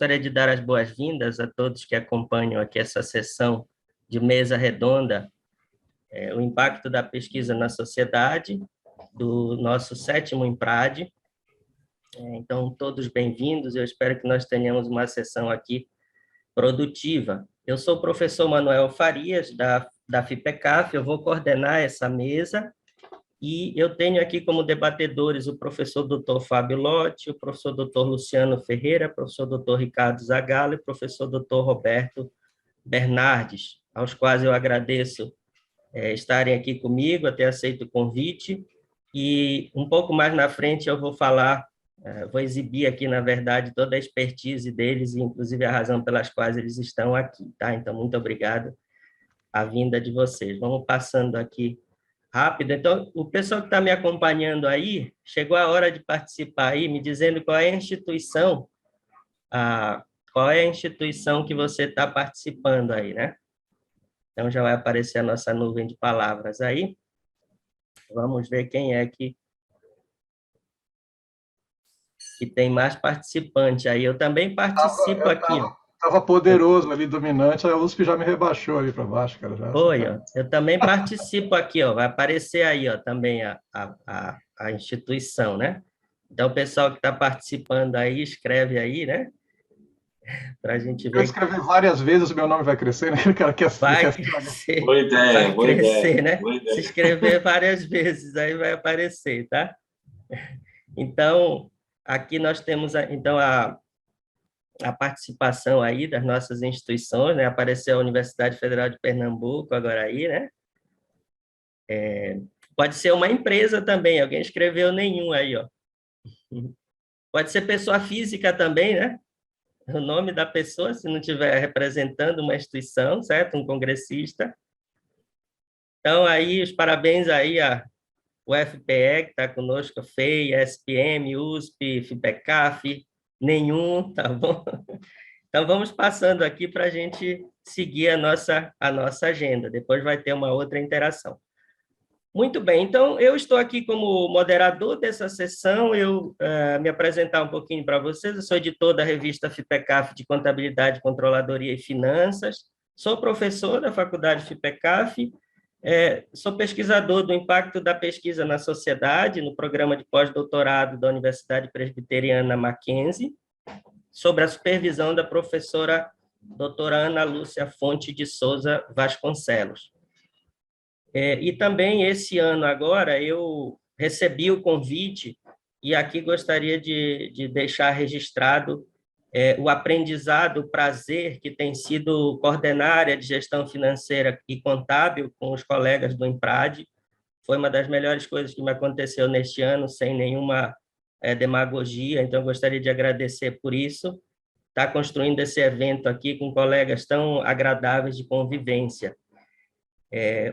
gostaria de dar as boas-vindas a todos que acompanham aqui essa sessão de mesa redonda, o impacto da pesquisa na sociedade, do nosso 7º IMPRAD. Então, todos bem-vindos, eu espero que nós tenhamos uma sessão aqui produtiva. Eu sou o professor Manuel Farias, da FIPECAF, eu vou coordenar essa mesa, e eu tenho aqui como debatedores o professor Dr. Fábio Lotti, o professor Dr. Luciano Ferreira, o professor Dr. Ricardo Zagallo e o professor Dr. Roberto Bernardes, aos quais eu agradeço estarem aqui comigo, ter aceito o convite, e um pouco mais na frente eu vou falar, vou exibir aqui, na verdade, toda a expertise deles, e inclusive a razão pelas quais eles estão aqui, tá? Então, muito obrigado a vinda de vocês. Vamos passando aqui rápido. Então, o pessoal que está me acompanhando aí, chegou a hora de participar aí, me dizendo qual é a instituição, que você está participando aí, né? Então, já vai aparecer a nossa nuvem de palavras aí. Vamos ver quem é que tem mais participante aí. Eu também participo aqui, ó. Estava poderoso ali, dominante, a USP já me rebaixou ali para baixo, cara. Já, Oi, ó. Eu também participo aqui, ó. Vai aparecer aí, ó, também a instituição, né? Então, o pessoal que está participando aí, escreve aí, né? Para a gente eu ver. escrever várias vezes, o meu nome vai crescer, né? O cara Vai quer crescer. Boa ideia, Vai boa crescer, ideia, né? boa ideia. Se escrever várias vezes, aí vai aparecer, tá? Então, aqui nós temos, então, a participação aí das nossas instituições, né? Apareceu a Universidade Federal de Pernambuco agora aí, né? Pode ser uma empresa também, alguém escreveu nenhum aí, ó. Pode ser pessoa física também, né? O nome da pessoa, se não estiver representando uma instituição, certo? Um congressista. Então, aí, os parabéns aí a UFPE, que está conosco, a FEI, SPM, USP, FIPECAF, nenhum, tá bom? Então, vamos passando aqui para a gente seguir a nossa agenda. Depois vai ter uma outra interação. Muito bem, então, eu estou aqui como moderador dessa sessão, eu me apresentar um pouquinho para vocês, eu sou editor da revista FIPECAF de Contabilidade, Controladoria e Finanças, sou professor da Faculdade FIPECAF, sou pesquisador do impacto da pesquisa na sociedade, no programa de pós-doutorado da Universidade Presbiteriana Mackenzie, sobre a supervisão da professora doutora Ana Lúcia Fonte de Souza Vasconcelos. E também, esse ano agora, eu recebi o convite, e aqui gostaria de deixar registrado o aprendizado, o prazer que tem sido coordenar a área de gestão financeira e contábil com os colegas do IMPRAD. Foi uma das melhores coisas que me aconteceu neste ano, sem nenhuma demagogia, então gostaria de agradecer por isso, estar construindo esse evento aqui com colegas tão agradáveis de convivência.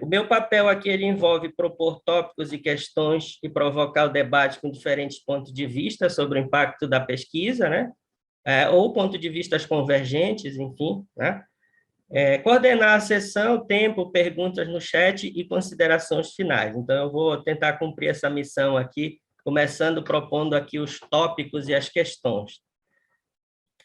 O meu papel aqui ele envolve propor tópicos e questões e provocar o debate com diferentes pontos de vista sobre o impacto da pesquisa, né? Ou pontos de vistas convergentes, enfim, né? Coordenar a sessão, tempo, perguntas no chat e considerações finais. Então, eu vou tentar cumprir essa missão aqui, começando propondo aqui os tópicos e as questões.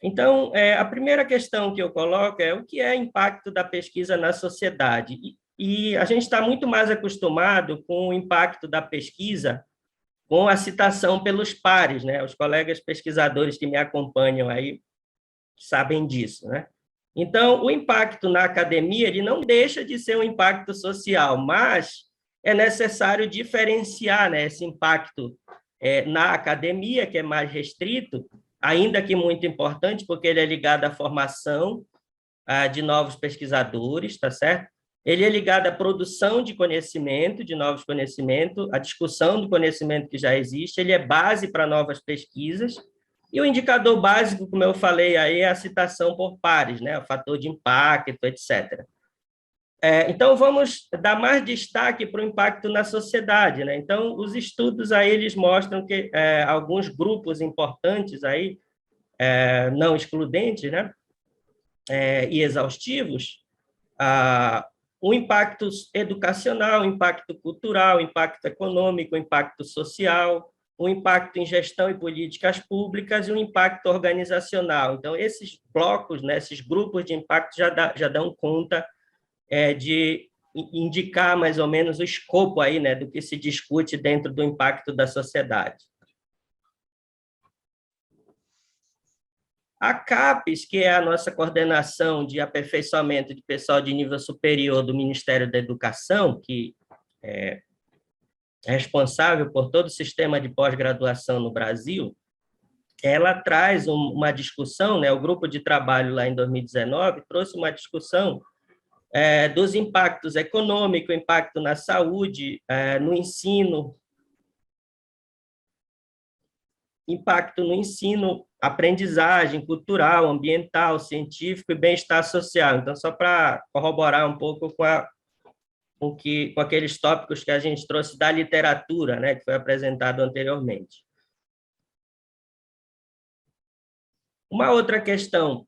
Então, a primeira questão que eu coloco é o que é impacto da pesquisa na sociedade? E a gente está muito mais acostumado com o impacto da pesquisa com a citação pelos pares, né? Os colegas pesquisadores que me acompanham aí sabem disso, né? Então, o impacto na academia ele não deixa de ser um impacto social, mas é necessário diferenciar, né, esse impacto na academia, que é mais restrito, ainda que muito importante, porque ele é ligado à formação de novos pesquisadores, tá certo? Ele é ligado à produção de conhecimento, de novos conhecimentos, à discussão do conhecimento que já existe, ele é base para novas pesquisas, e o indicador básico, como eu falei aí, é a citação por pares, né? O fator de impacto, etc. Então, vamos dar mais destaque para o impacto na sociedade, né? Então, os estudos aí, eles mostram que alguns grupos importantes aí, não excludentes, né? E exaustivos, o impacto educacional, o impacto cultural, o impacto econômico, o impacto social, o impacto em gestão e políticas públicas e o impacto organizacional. Então, esses blocos, né, esses grupos de impacto já dão conta de indicar mais ou menos o escopo aí, né, do que se discute dentro do impacto da sociedade. A CAPES, que é a nossa coordenação de aperfeiçoamento de pessoal de nível superior do Ministério da Educação, que é responsável por todo o sistema de pós-graduação no Brasil, ela traz uma discussão, né, o grupo de trabalho lá em 2019 trouxe uma discussão dos impactos econômicos, impacto na saúde, no ensino, impacto no ensino, aprendizagem cultural, ambiental, científico e bem-estar social. Então, só para corroborar um pouco com aqueles tópicos que a gente trouxe da literatura, né, que foi apresentado anteriormente. Uma outra questão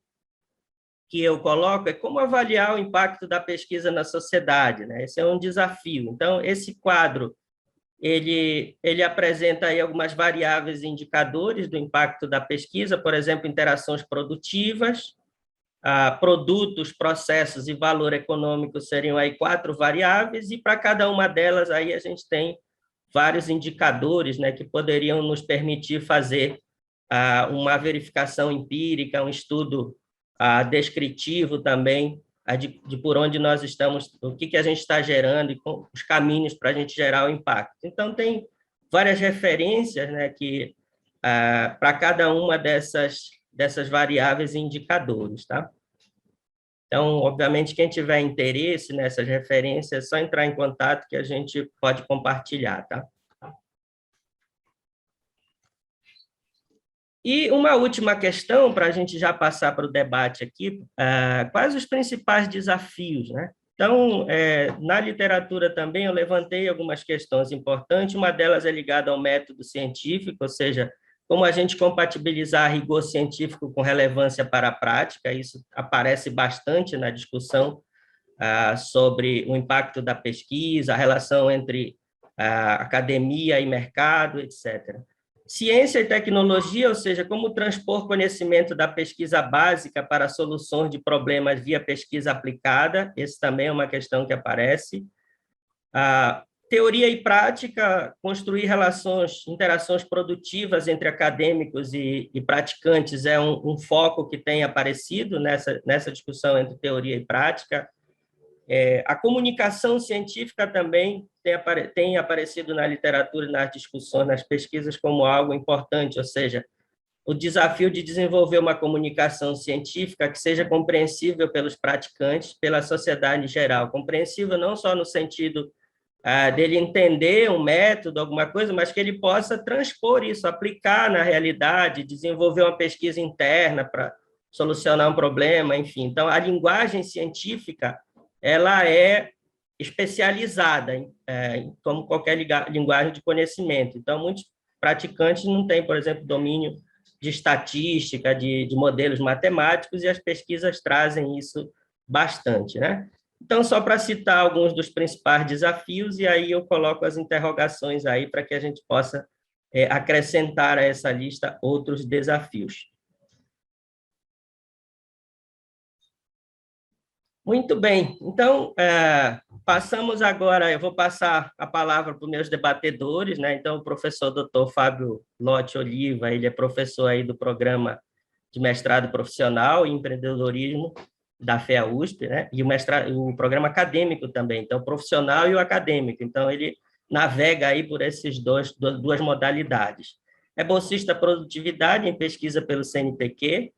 que eu coloco é como avaliar o impacto da pesquisa na sociedade, né? Esse é um desafio. Então, esse quadro ele apresenta aí algumas variáveis e indicadores do impacto da pesquisa, por exemplo, interações produtivas, produtos, processos e valor econômico seriam aí 4 variáveis, e para cada uma delas aí a gente tem vários indicadores, né, que poderiam nos permitir fazer uma verificação empírica, um estudo descritivo também, de por onde nós estamos, o que a gente está gerando e os caminhos para a gente gerar o impacto. Então, tem várias referências, né, que para cada uma dessas variáveis e indicadores, tá? Então, obviamente, quem tiver interesse nessas referências, é só entrar em contato que a gente pode compartilhar, tá? E uma última questão, para a gente já passar para o debate aqui, quais os principais desafios, né? Então, na literatura também eu levantei algumas questões importantes, uma delas é ligada ao método científico, ou seja, como a gente compatibilizar rigor científico com relevância para a prática, isso aparece bastante na discussão sobre o impacto da pesquisa, a relação entre academia e mercado, etc. Ciência e tecnologia, ou seja, como transpor conhecimento da pesquisa básica para soluções de problemas via pesquisa aplicada, esse também é uma questão que aparece. Teoria e prática, construir interações produtivas entre acadêmicos e praticantes é um foco que tem aparecido nessa discussão entre teoria e prática. A comunicação científica também tem aparecido na literatura e nas discussões, nas pesquisas, como algo importante, ou seja, o desafio de desenvolver uma comunicação científica que seja compreensível pelos praticantes, pela sociedade em geral, compreensível não só no sentido dele entender um método, alguma coisa, mas que ele possa transpor isso, aplicar na realidade, desenvolver uma pesquisa interna para solucionar um problema, enfim. Então, a linguagem científica ela é especializada, como qualquer linguagem de conhecimento. Então, muitos praticantes não têm, por exemplo, domínio de estatística, de modelos matemáticos, e as pesquisas trazem isso bastante, né? Então, só para citar alguns dos principais desafios, e aí eu coloco as interrogações aí para que a gente possa acrescentar a essa lista outros desafios. Muito bem, então, passamos agora, eu vou passar a palavra para os meus debatedores, né? Então, o professor Dr. Fábio Lotti Oliva, ele é professor aí do programa de mestrado profissional em empreendedorismo da FEA-USP, né? E o programa acadêmico também, então, o profissional e o acadêmico. Então, ele navega aí por essas duas modalidades. É bolsista produtividade em pesquisa pelo CNPq.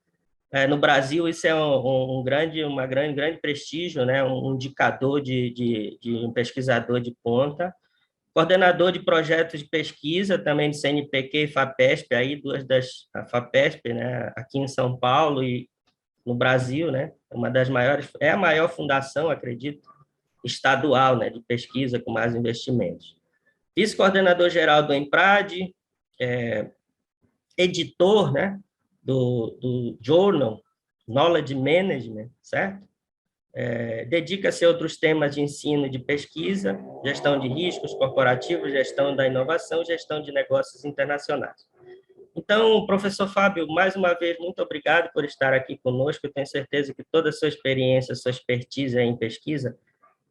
No Brasil, isso é um grande prestígio, né? Um indicador de um pesquisador de ponta. Coordenador de projetos de pesquisa, também de CNPq e FAPESP, aí a FAPESP, né? Aqui em São Paulo e no Brasil, né? Uma das maiores, é a maior fundação, acredito, estadual, né? De pesquisa com mais investimentos. Vice-coordenador geral do EMPRAD, editor, né? Do Journal Knowledge Management, certo? dedica-se a outros temas de ensino e de pesquisa, gestão de riscos corporativos, gestão da inovação, gestão de negócios internacionais. Então, professor Fábio, mais uma vez, muito obrigado por estar aqui conosco. Eu tenho certeza que toda a sua experiência, sua expertise em pesquisa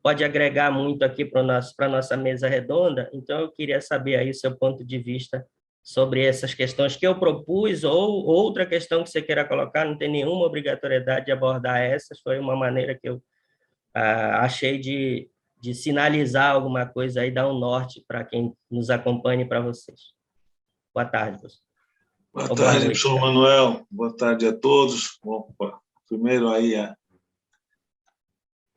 pode agregar muito aqui para a nossa mesa redonda. Então, eu queria saber aí o seu ponto de vista sobre essas questões que eu propus, ou outra questão que você queira colocar, não tem nenhuma obrigatoriedade de abordar essas, foi uma maneira que eu achei de sinalizar alguma coisa aí, dar um norte para quem nos acompanha e para vocês. Boa tarde, professor. Boa Ou boa tarde, noite, professor cara. Manuel. Boa tarde a todos. Bom, primeiro aí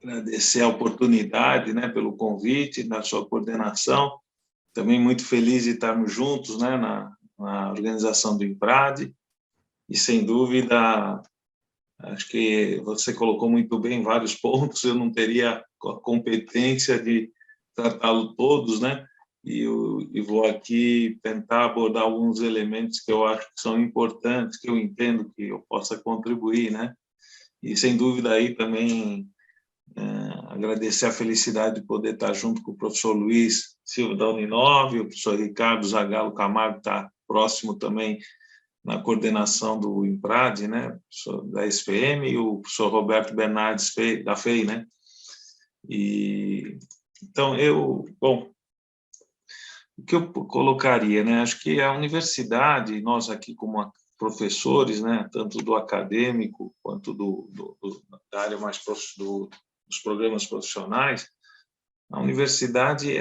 agradecer a oportunidade, né, pelo convite, na sua coordenação. Também muito feliz de estarmos juntos, né, na organização do IMPRAD. E, sem dúvida, acho que você colocou muito bem vários pontos, eu não teria a competência de tratá-los todos, né? E vou aqui tentar abordar alguns elementos que eu acho que são importantes, que eu entendo que eu possa contribuir, né? E, sem dúvida, aí também agradecer a felicidade de poder estar junto com o professor Luiz Silva da Uninove, o professor Ricardo Zagallo Camargo está próximo também na coordenação do IMPRAD, né, da SPM, e o professor Roberto Bernardes da FEI, né? E então bom, o que eu colocaria, né? Acho que a universidade, nós aqui como professores, né, tanto do acadêmico quanto da área mais dos programas profissionais, a universidade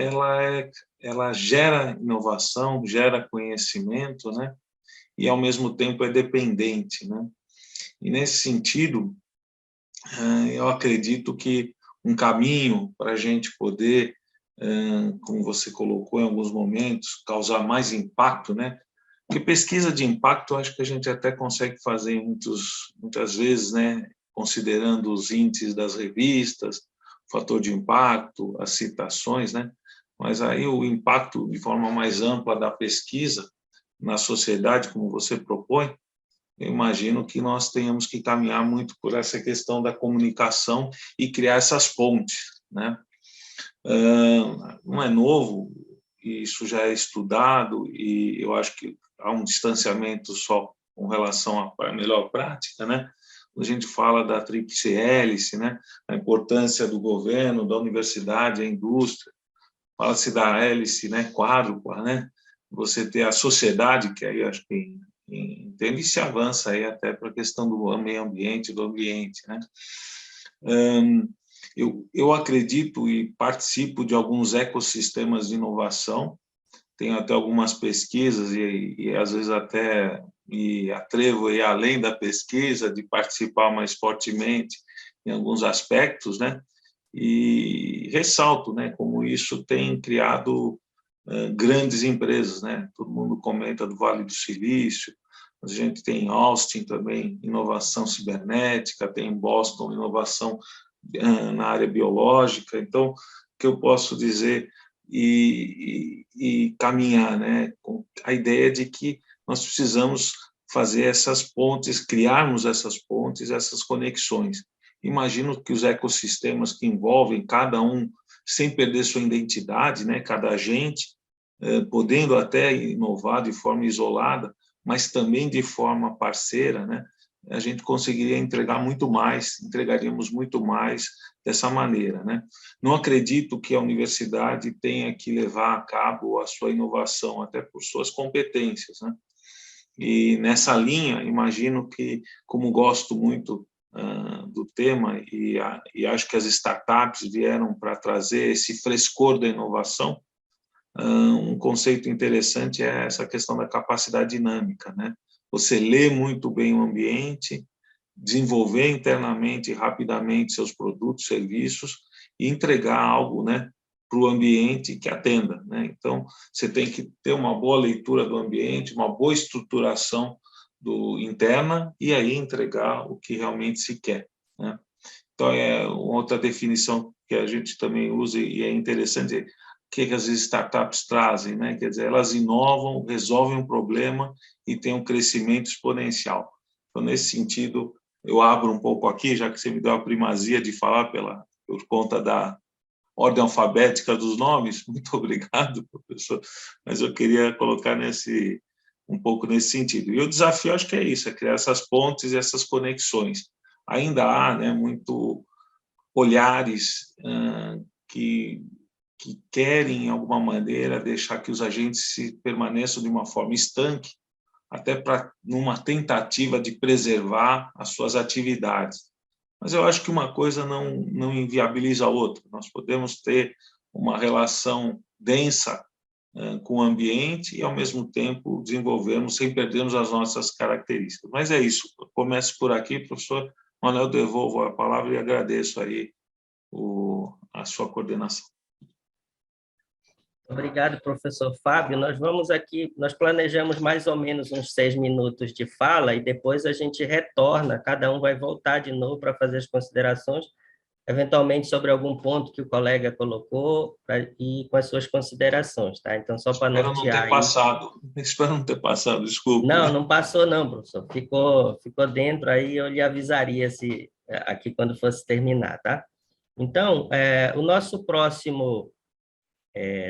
ela gera inovação, gera conhecimento, né? E ao mesmo tempo é dependente, né? E nesse sentido, eu acredito que um caminho para a gente poder, como você colocou em alguns momentos, causar mais impacto, né? Porque pesquisa de impacto, eu acho que a gente até consegue fazer muitas vezes, né? Considerando os índices das revistas, o fator de impacto, as citações, né? Mas aí o impacto de forma mais ampla da pesquisa na sociedade, como você propõe, eu imagino que nós tenhamos que caminhar muito por essa questão da comunicação e criar essas pontes, né? Não é novo, isso já é estudado e eu acho que há um distanciamento só com relação à melhor prática, né? Quando a gente fala da tríplice hélice, né? A importância do governo, da universidade, a indústria, fala-se da hélice, né? Quádrupla, né? Você ter a sociedade, que aí acho que entende e se avança aí até para a questão do meio ambiente, do ambiente, né? Eu acredito e participo de alguns ecossistemas de inovação, tenho até algumas pesquisas e às vezes até me atrevo a ir além da pesquisa, de participar mais fortemente em alguns aspectos, né? E ressalto, né, como isso tem criado grandes empresas, né? Todo mundo comenta do Vale do Silício, a gente tem em Austin também inovação cibernética, tem em Boston inovação na área biológica. Então, o que eu posso dizer e caminhar, né, com a ideia de que nós precisamos fazer essas pontes, criarmos essas pontes, essas conexões. Imagino que os ecossistemas que envolvem cada um, sem perder sua identidade, né, cada agente, podendo até inovar de forma isolada, mas também de forma parceira, né, a gente conseguiria entregaríamos muito mais dessa maneira, né? Não acredito que a universidade tenha que levar a cabo a sua inovação, até por suas competências, né? E nessa linha, imagino que, como gosto muito do tema e acho que as startups vieram para trazer esse frescor da inovação, um conceito interessante é essa questão da capacidade dinâmica, né? Você lê muito bem o ambiente, desenvolver internamente rapidamente seus produtos, serviços e entregar algo, né, para o ambiente que atenda, né? Então, você tem que ter uma boa leitura do ambiente, uma boa estruturação interna e aí entregar o que realmente se quer, né? Então, é outra definição que a gente também usa e é interessante, que as startups trazem, né? Quer dizer, elas inovam, resolvem um problema e têm um crescimento exponencial. Então, nesse sentido, eu abro um pouco aqui, já que você me deu a primazia de falar por conta da ordem alfabética dos nomes. Muito obrigado, professor. Mas eu queria colocar um pouco nesse sentido. E o desafio, acho que é isso, é criar essas pontes e essas conexões. Ainda há, né, muito olhares que querem, em alguma maneira, deixar que os agentes permaneçam de uma forma estanque, até numa tentativa de preservar as suas atividades. Mas eu acho que uma coisa não inviabiliza a outra. Nós podemos ter uma relação densa com o ambiente e, ao mesmo tempo, desenvolvermos sem perdermos as nossas características. Mas é isso. Eu começo por aqui, professor Manuel, devolvo a palavra e agradeço aí a sua coordenação. Obrigado, professor Fábio. Nós planejamos mais ou menos uns 6 minutos de fala e depois a gente retorna, cada um vai voltar de novo para fazer as considerações, eventualmente sobre algum ponto que o colega colocou e com as suas considerações, tá? Então, só para nortear aí... Espero não ter passado, desculpe. Não passou não, professor. Ficou dentro aí, eu lhe avisaria aqui quando fosse terminar, tá? Então, o nosso próximo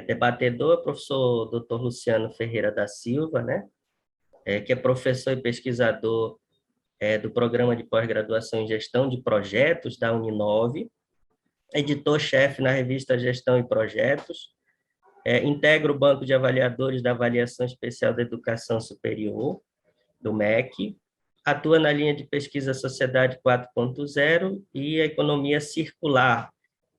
debatedor é o professor Dr. Luciano Ferreira da Silva, né? Que é professor e pesquisador do Programa de Pós-Graduação em Gestão de Projetos da Uninove, editor-chefe na revista Gestão e Projetos, integra o Banco de Avaliadores da Avaliação Especial da Educação Superior, do MEC, atua na linha de pesquisa Sociedade 4.0 e a economia circular,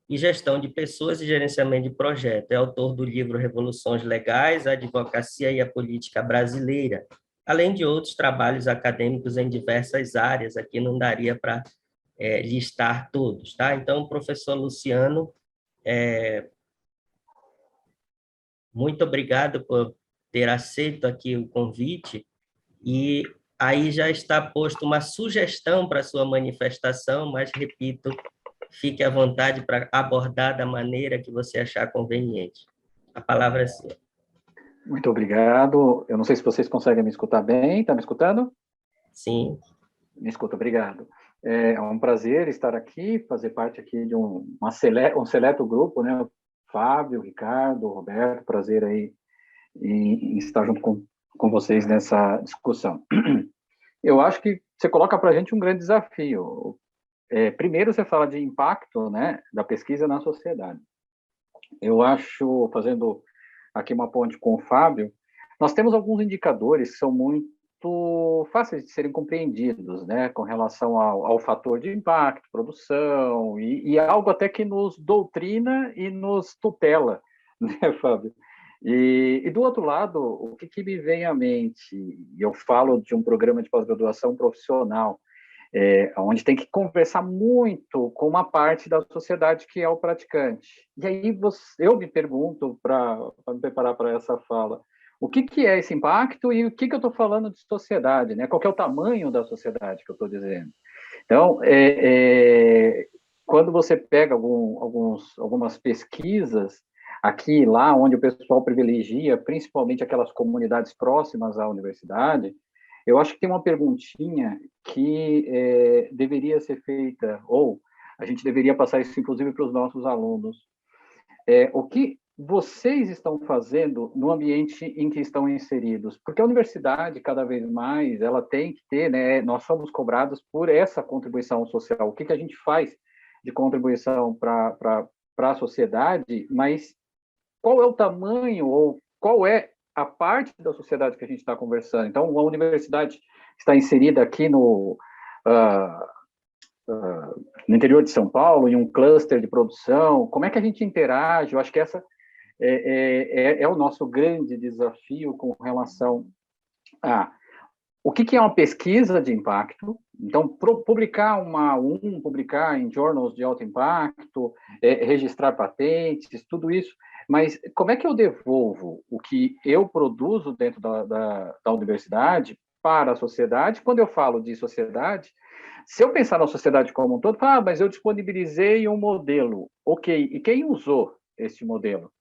e gestão de pessoas e gerenciamento de projetos. É autor do livro Revoluções Legais, a Advocacia e a Política Brasileira, além de outros trabalhos acadêmicos em diversas áreas. Aqui não daria para listar todos, tá? Então, professor Luciano, muito obrigado por ter aceito aqui o convite, e aí já está posto uma sugestão para a sua manifestação, mas, repito, fique à vontade para abordar da maneira que você achar conveniente. A palavra é sua. Muito obrigado. Eu não sei se vocês conseguem me escutar bem. Está me escutando? Sim. Me escuta, obrigado. É um prazer estar aqui, fazer parte aqui de um seleto grupo, né? Fábio, Ricardo, Roberto, prazer aí em estar junto com vocês nessa discussão. Eu acho que você coloca para a gente um grande desafio. Primeiro, você fala de impacto, né, da pesquisa na sociedade. Eu acho, fazendo aqui uma ponte com o Fábio, nós temos alguns indicadores que são muito fáceis de serem compreendidos, né, com relação ao fator de impacto, produção, e algo até que nos doutrina e nos tutela, né, Fábio? E do outro lado, o que me vem à mente, eu falo de um programa de pós-graduação profissional, onde tem que conversar muito com uma parte da sociedade que é o praticante. E aí eu me pergunto, para me preparar para essa fala, o que é esse impacto e o que eu estou falando de sociedade, né? Qual que é o tamanho da sociedade que eu estou dizendo? Então, quando você pega algumas pesquisas, aqui e lá, onde o pessoal privilegia, principalmente aquelas comunidades próximas à universidade, eu acho que tem uma perguntinha que deveria ser feita, ou a gente deveria passar isso, inclusive, para os nossos alunos. O que vocês estão fazendo no ambiente em que estão inseridos? Porque a universidade, cada vez mais, ela tem que ter, né, nós somos cobrados por essa contribuição social. O que a gente faz de contribuição para a sociedade, mas qual é o tamanho ou qual é a parte da sociedade que a gente está conversando? Então, a universidade está inserida aqui no interior de São Paulo, em um cluster de produção. Como é que a gente interage? Eu acho que essa é o nosso grande desafio com relação a o que é uma pesquisa de impacto. Então, publicar publicar em journals de alto impacto, registrar patentes, tudo isso. Mas como é que eu devolvo o que eu produzo dentro da universidade para a sociedade? Quando eu falo de sociedade, se eu pensar na sociedade como um todo, mas eu disponibilizei um modelo. Ok, e quem usou esse modelo?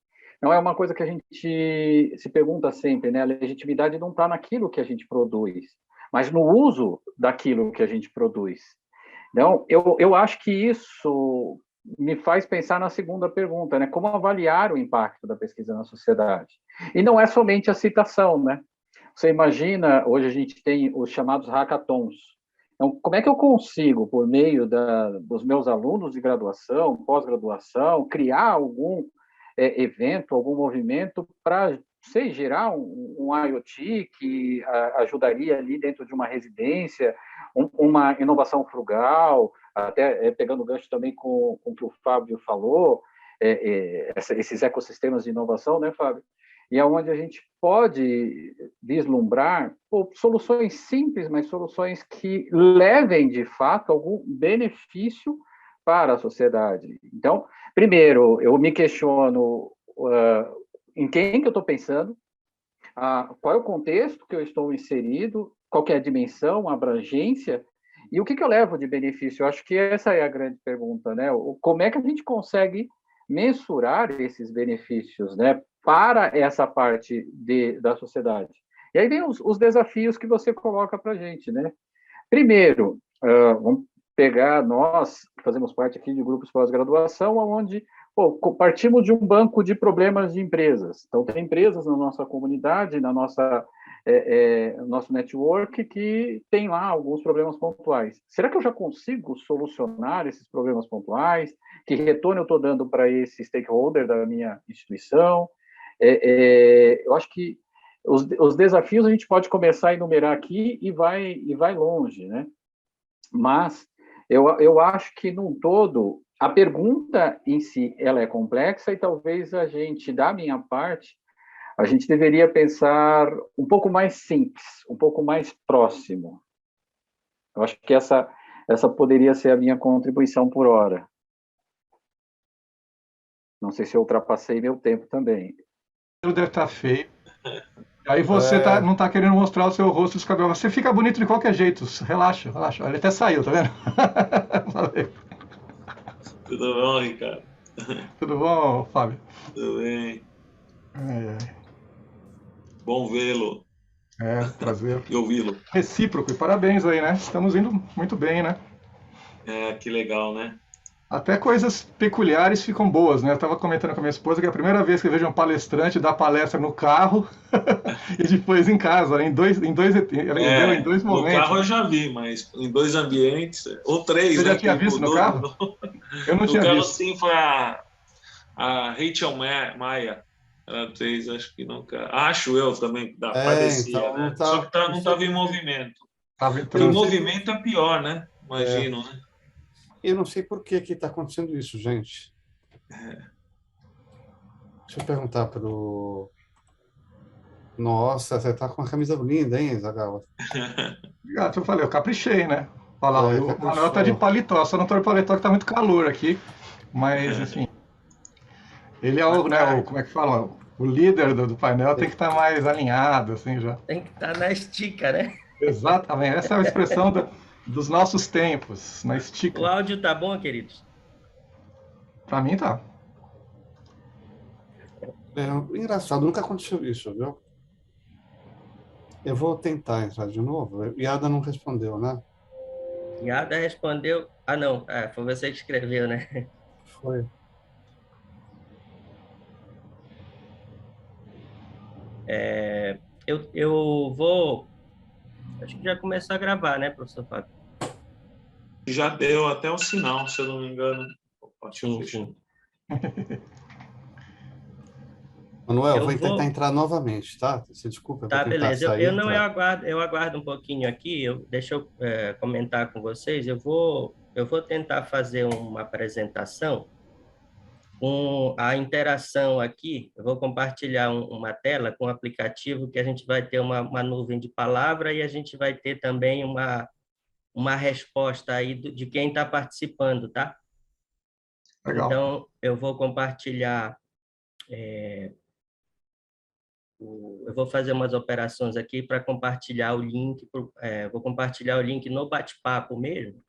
Não é uma coisa que a gente se pergunta sempre, né? A legitimidade não está naquilo que a gente produz, mas no uso daquilo que a gente produz. Então, eu acho que isso me faz pensar na segunda pergunta, né? Como avaliar o impacto da pesquisa na sociedade? E não é somente a citação, né? Você imagina, hoje a gente tem os chamados hackathons. Então, como é que eu consigo, por meio dos meus alunos de graduação, pós-graduação, criar algum evento, algum movimento para, sei, gerar um IoT que ajudaria ali dentro de uma residência, uma inovação frugal, até pegando o gancho também com o que o Fábio falou, esses ecossistemas de inovação, né, Fábio? E é onde a gente pode vislumbrar soluções simples, mas soluções que levem, de fato, algum benefício para a sociedade. Então, primeiro, eu me questiono em quem que eu estou pensando, qual é o contexto que eu estou inserido, qual que é a dimensão, a abrangência, e o que eu levo de benefício? Eu acho que essa é a grande pergunta, né? Como é que a gente consegue mensurar esses benefícios, né, para essa parte da sociedade? E aí vem os desafios que você coloca para a gente, né? Primeiro, vamos pegar nós, que fazemos parte aqui de grupos pós-graduação, onde partimos de um banco de problemas de empresas. Então, tem empresas na nossa comunidade, na nosso network, que tem lá alguns problemas pontuais. Será que eu já consigo solucionar esses problemas pontuais? Que retorno eu estou dando para esse stakeholder da minha instituição? Eu acho que os desafios a gente pode começar a enumerar aqui e vai longe, né? Mas eu acho que, num todo, a pergunta em si ela é complexa e talvez a gente, da minha parte, a gente deveria pensar um pouco mais simples, um pouco mais próximo. Eu acho que essa poderia ser a minha contribuição por hora. Não sei se eu ultrapassei meu tempo também. Deve estar feio. Aí você não está querendo mostrar o seu rosto dos cabelos. Você fica bonito de qualquer jeito. Relaxa, relaxa. Ele até saiu, tá vendo? Falei. Tudo bom, Ricardo? Tudo bom, Fábio? Tudo bem. Ai. Bom vê-lo. Prazer. E ouvi-lo. Recíproco. E parabéns aí, né? Estamos indo muito bem, né? Que legal, né? Até coisas peculiares ficam boas, né? Eu estava comentando com a minha esposa que é a primeira vez que eu vejo um palestrante dar palestra no carro e depois em casa, em dois momentos. No carro eu já vi, mas em 2 ambientes, ou 3, Você né? já tinha Que visto no mudou. carro? Eu não No tinha carro, visto. sim, foi a Rachel Maia. Ela fez, acho que nunca. Acho eu também, da parecia, Então, né? Só que não estava em movimento. Estava em Porque em trânsito. movimento é pior, né? Imagino, né? eu não sei por que está acontecendo isso, gente. Deixa eu perguntar pro. Nossa, você tá com uma camisa linda, hein, Zagala? Eu falei, eu caprichei, né? Olha lá, o Manuel tá de Caprichou. paletó, só não tô de paletó que tá muito calor aqui. Mas, enfim, ele é Boa o tarde. como é que fala? O líder do painel tem que estar mais alinhado, assim, já. Tem que estar na estica, né? Exatamente, essa é a expressão dos nossos tempos, na O estica. áudio tá bom, queridos? Pra mim tá. Engraçado, nunca aconteceu isso, viu? Eu vou tentar entrar de novo. E a Ada não respondeu, né? Yada respondeu. Ah, não, foi você que escreveu, né? Foi. Eu vou. Acho que já começou a gravar, né, professor Fábio? Já deu até o sinal, se eu não me engano. Deixa eu Sim, fechar. sim. Manuel, Eu vou tentar vou. entrar novamente, tá? Você desculpa, eu vou Tá, tentar beleza. sair e Eu entrar. aguardo, um pouquinho aqui. Deixa eu comentar com vocês. Eu vou tentar fazer uma apresentação com a interação aqui. Eu vou compartilhar uma tela com um aplicativo que a gente vai ter uma nuvem de palavra e a gente vai ter também uma resposta aí de quem está participando, tá? Legal. Então, eu vou compartilhar. Eu vou fazer umas operações aqui para compartilhar o link, vou compartilhar o link no bate-papo mesmo.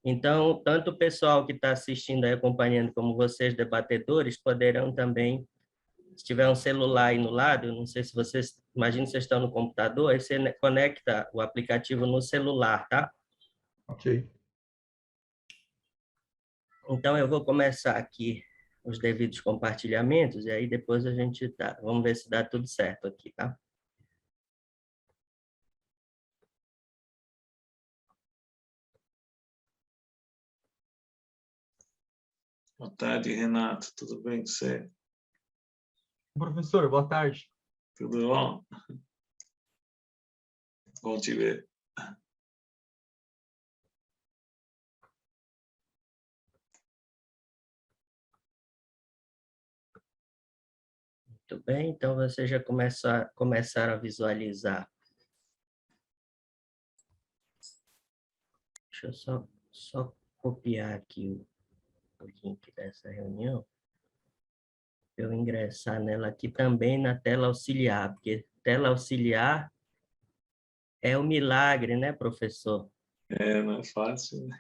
Então, tanto o pessoal que está assistindo e acompanhando, como vocês, debatedores, poderão também, se tiver um celular aí no lado, eu não sei se vocês, imagina que vocês estão no computador, aí você conecta o aplicativo no celular, tá? Ok. Então, eu vou começar aqui os devidos compartilhamentos, e aí depois a gente dá. Vamos ver se dá tudo certo aqui, tá? Boa tarde, Renato. Tudo bem com você? Professor, boa tarde. Tudo bom? Bom te ver. Muito bem, então você já começaram a visualizar. Deixa eu só copiar aqui o link dessa reunião, para eu ingressar nela aqui também na tela auxiliar, porque tela auxiliar é o milagre, né, professor? Não é fácil, né?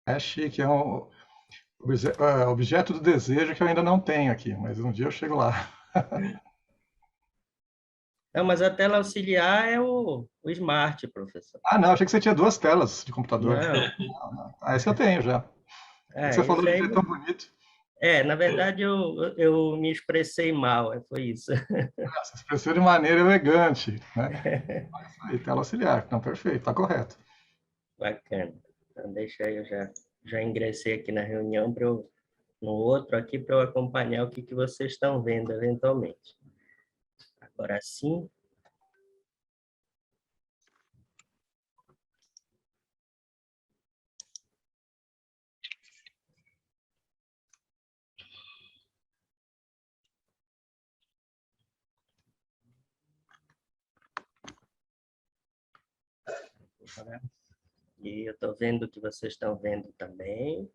É chique, é um objeto do desejo que eu ainda não tenho aqui, mas um dia eu chego lá. Não, mas a tela auxiliar é o Smart, professor. Ah, não, achei que você tinha duas telas de computador. Não, Ah, esse eu tenho já. Você falou esse de um aí... jeito tão bonito. Na verdade, eu me expressei mal, foi isso. Você expressou de maneira elegante, né? E tela auxiliar, então perfeito, está correto. Bacana. Então, deixa aí, eu já ingressei aqui na reunião no outro aqui para eu acompanhar o que vocês estão vendo eventualmente. Agora sim. E eu estou vendo o que vocês estão vendo também.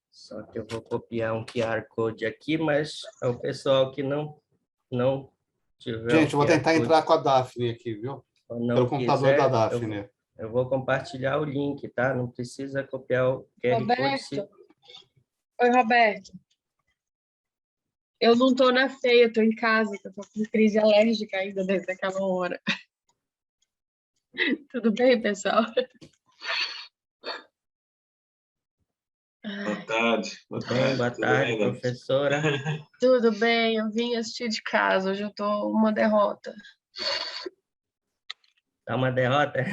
Só que eu vou copiar um QR Code aqui, mas é o pessoal que não tiver Gente, eu o vou QR tentar Code entrar com a Daphne aqui, viu? ou não Pelo computador da quiser, Daphne. eu vou compartilhar o link, tá? Não precisa copiar o QR Code. Oi, Roberto. Eu não tô na feia, eu tô em casa, que eu tô com crise alérgica ainda desde aquela hora. Tudo bem, pessoal? Boa tarde. Boa Bem, tarde. boa Tudo tarde, bem, Renato? professora. Tudo bem, eu vim assistir de casa, hoje eu tô uma derrota. Tá uma derrota?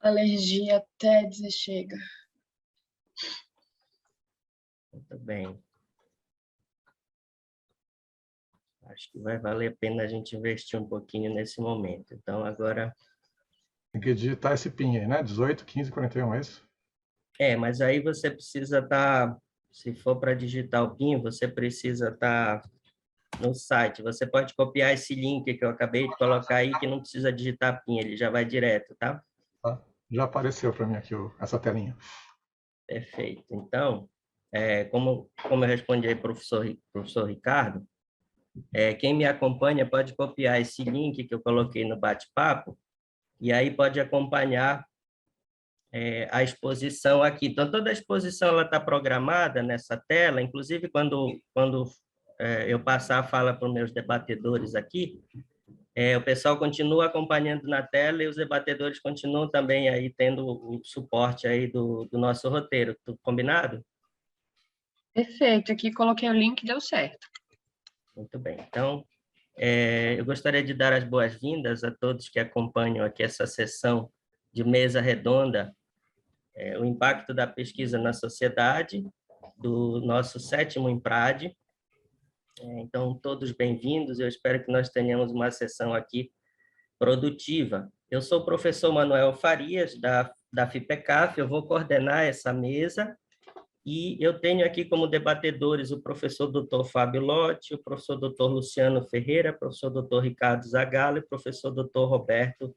Alergia até dizer chega. Muito bem. Acho que vai valer a pena a gente investir um pouquinho nesse momento. Então, agora... Tem que digitar esse PIN aí, né? 18, 15, 41, é isso? mas aí você precisa estar... Se for para digitar o PIN, você precisa estar no site. Você pode copiar esse link que eu acabei de colocar aí, que não precisa digitar PIN, ele já vai direto, tá? Tá. Já apareceu para mim aqui essa telinha. Perfeito. Então, como eu respondi aí, professor Ricardo, quem me acompanha pode copiar esse link que eu coloquei no bate-papo e aí pode acompanhar a exposição aqui. Então, toda a exposição está programada nessa tela, inclusive quando eu passar a fala para os meus debatedores aqui, o pessoal continua acompanhando na tela e os debatedores continuam também aí tendo o suporte aí do nosso roteiro. Tudo combinado? Perfeito, aqui coloquei o link, deu certo. Muito bem. Então, eu gostaria de dar as boas-vindas a todos que acompanham aqui essa sessão de mesa redonda, o impacto da pesquisa na sociedade, do nosso 7º IMPRAD. Então, todos bem-vindos, eu espero que nós tenhamos uma sessão aqui produtiva. Eu sou o professor Manuel Farias, da FIPECAF, eu vou coordenar essa mesa, e eu tenho aqui como debatedores o professor Dr. Fábio Lotti, o professor Dr. Luciano Ferreira, o professor Dr. Ricardo Zagallo e o professor Dr. Roberto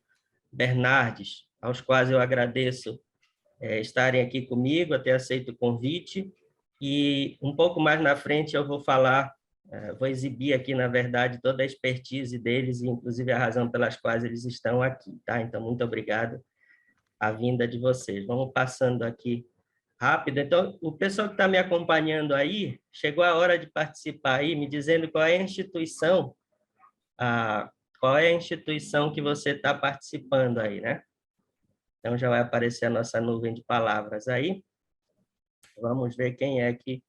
Bernardes, aos quais eu agradeço estarem aqui comigo, a ter aceito o convite, e um pouco mais na frente eu vou vou exibir aqui, na verdade, toda a expertise deles, e inclusive a razão pelas quais eles estão aqui, tá? Então, muito obrigado a vinda de vocês. Vamos passando aqui rápido. Então, o pessoal que está me acompanhando aí, chegou a hora de participar aí, me dizendo qual é a instituição, que você está participando aí, né? Então, já vai aparecer a nossa nuvem de palavras aí. Vamos ver quem é que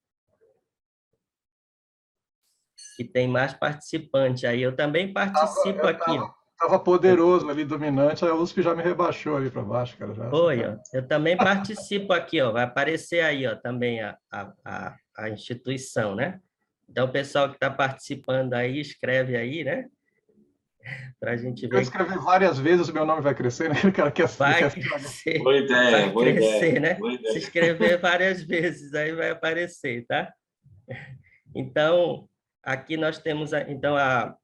tem mais participante aí. Eu também participo aqui, ó. Tava poderoso ali, dominante, a USP já me rebaixou ali para baixo, cara. Já, Oi, ó. Eu também participo aqui, ó. Vai aparecer aí, ó, também a instituição, né? Então, o pessoal que está participando aí, escreve aí, né? Para a gente eu ver. escrever várias vezes, o meu nome vai crescer, né? O cara Vai quer crescer, Boa ideia, vai boa crescer, ideia, né? boa ideia. Se escrever várias vezes, aí vai aparecer, tá? Então, aqui nós temos então a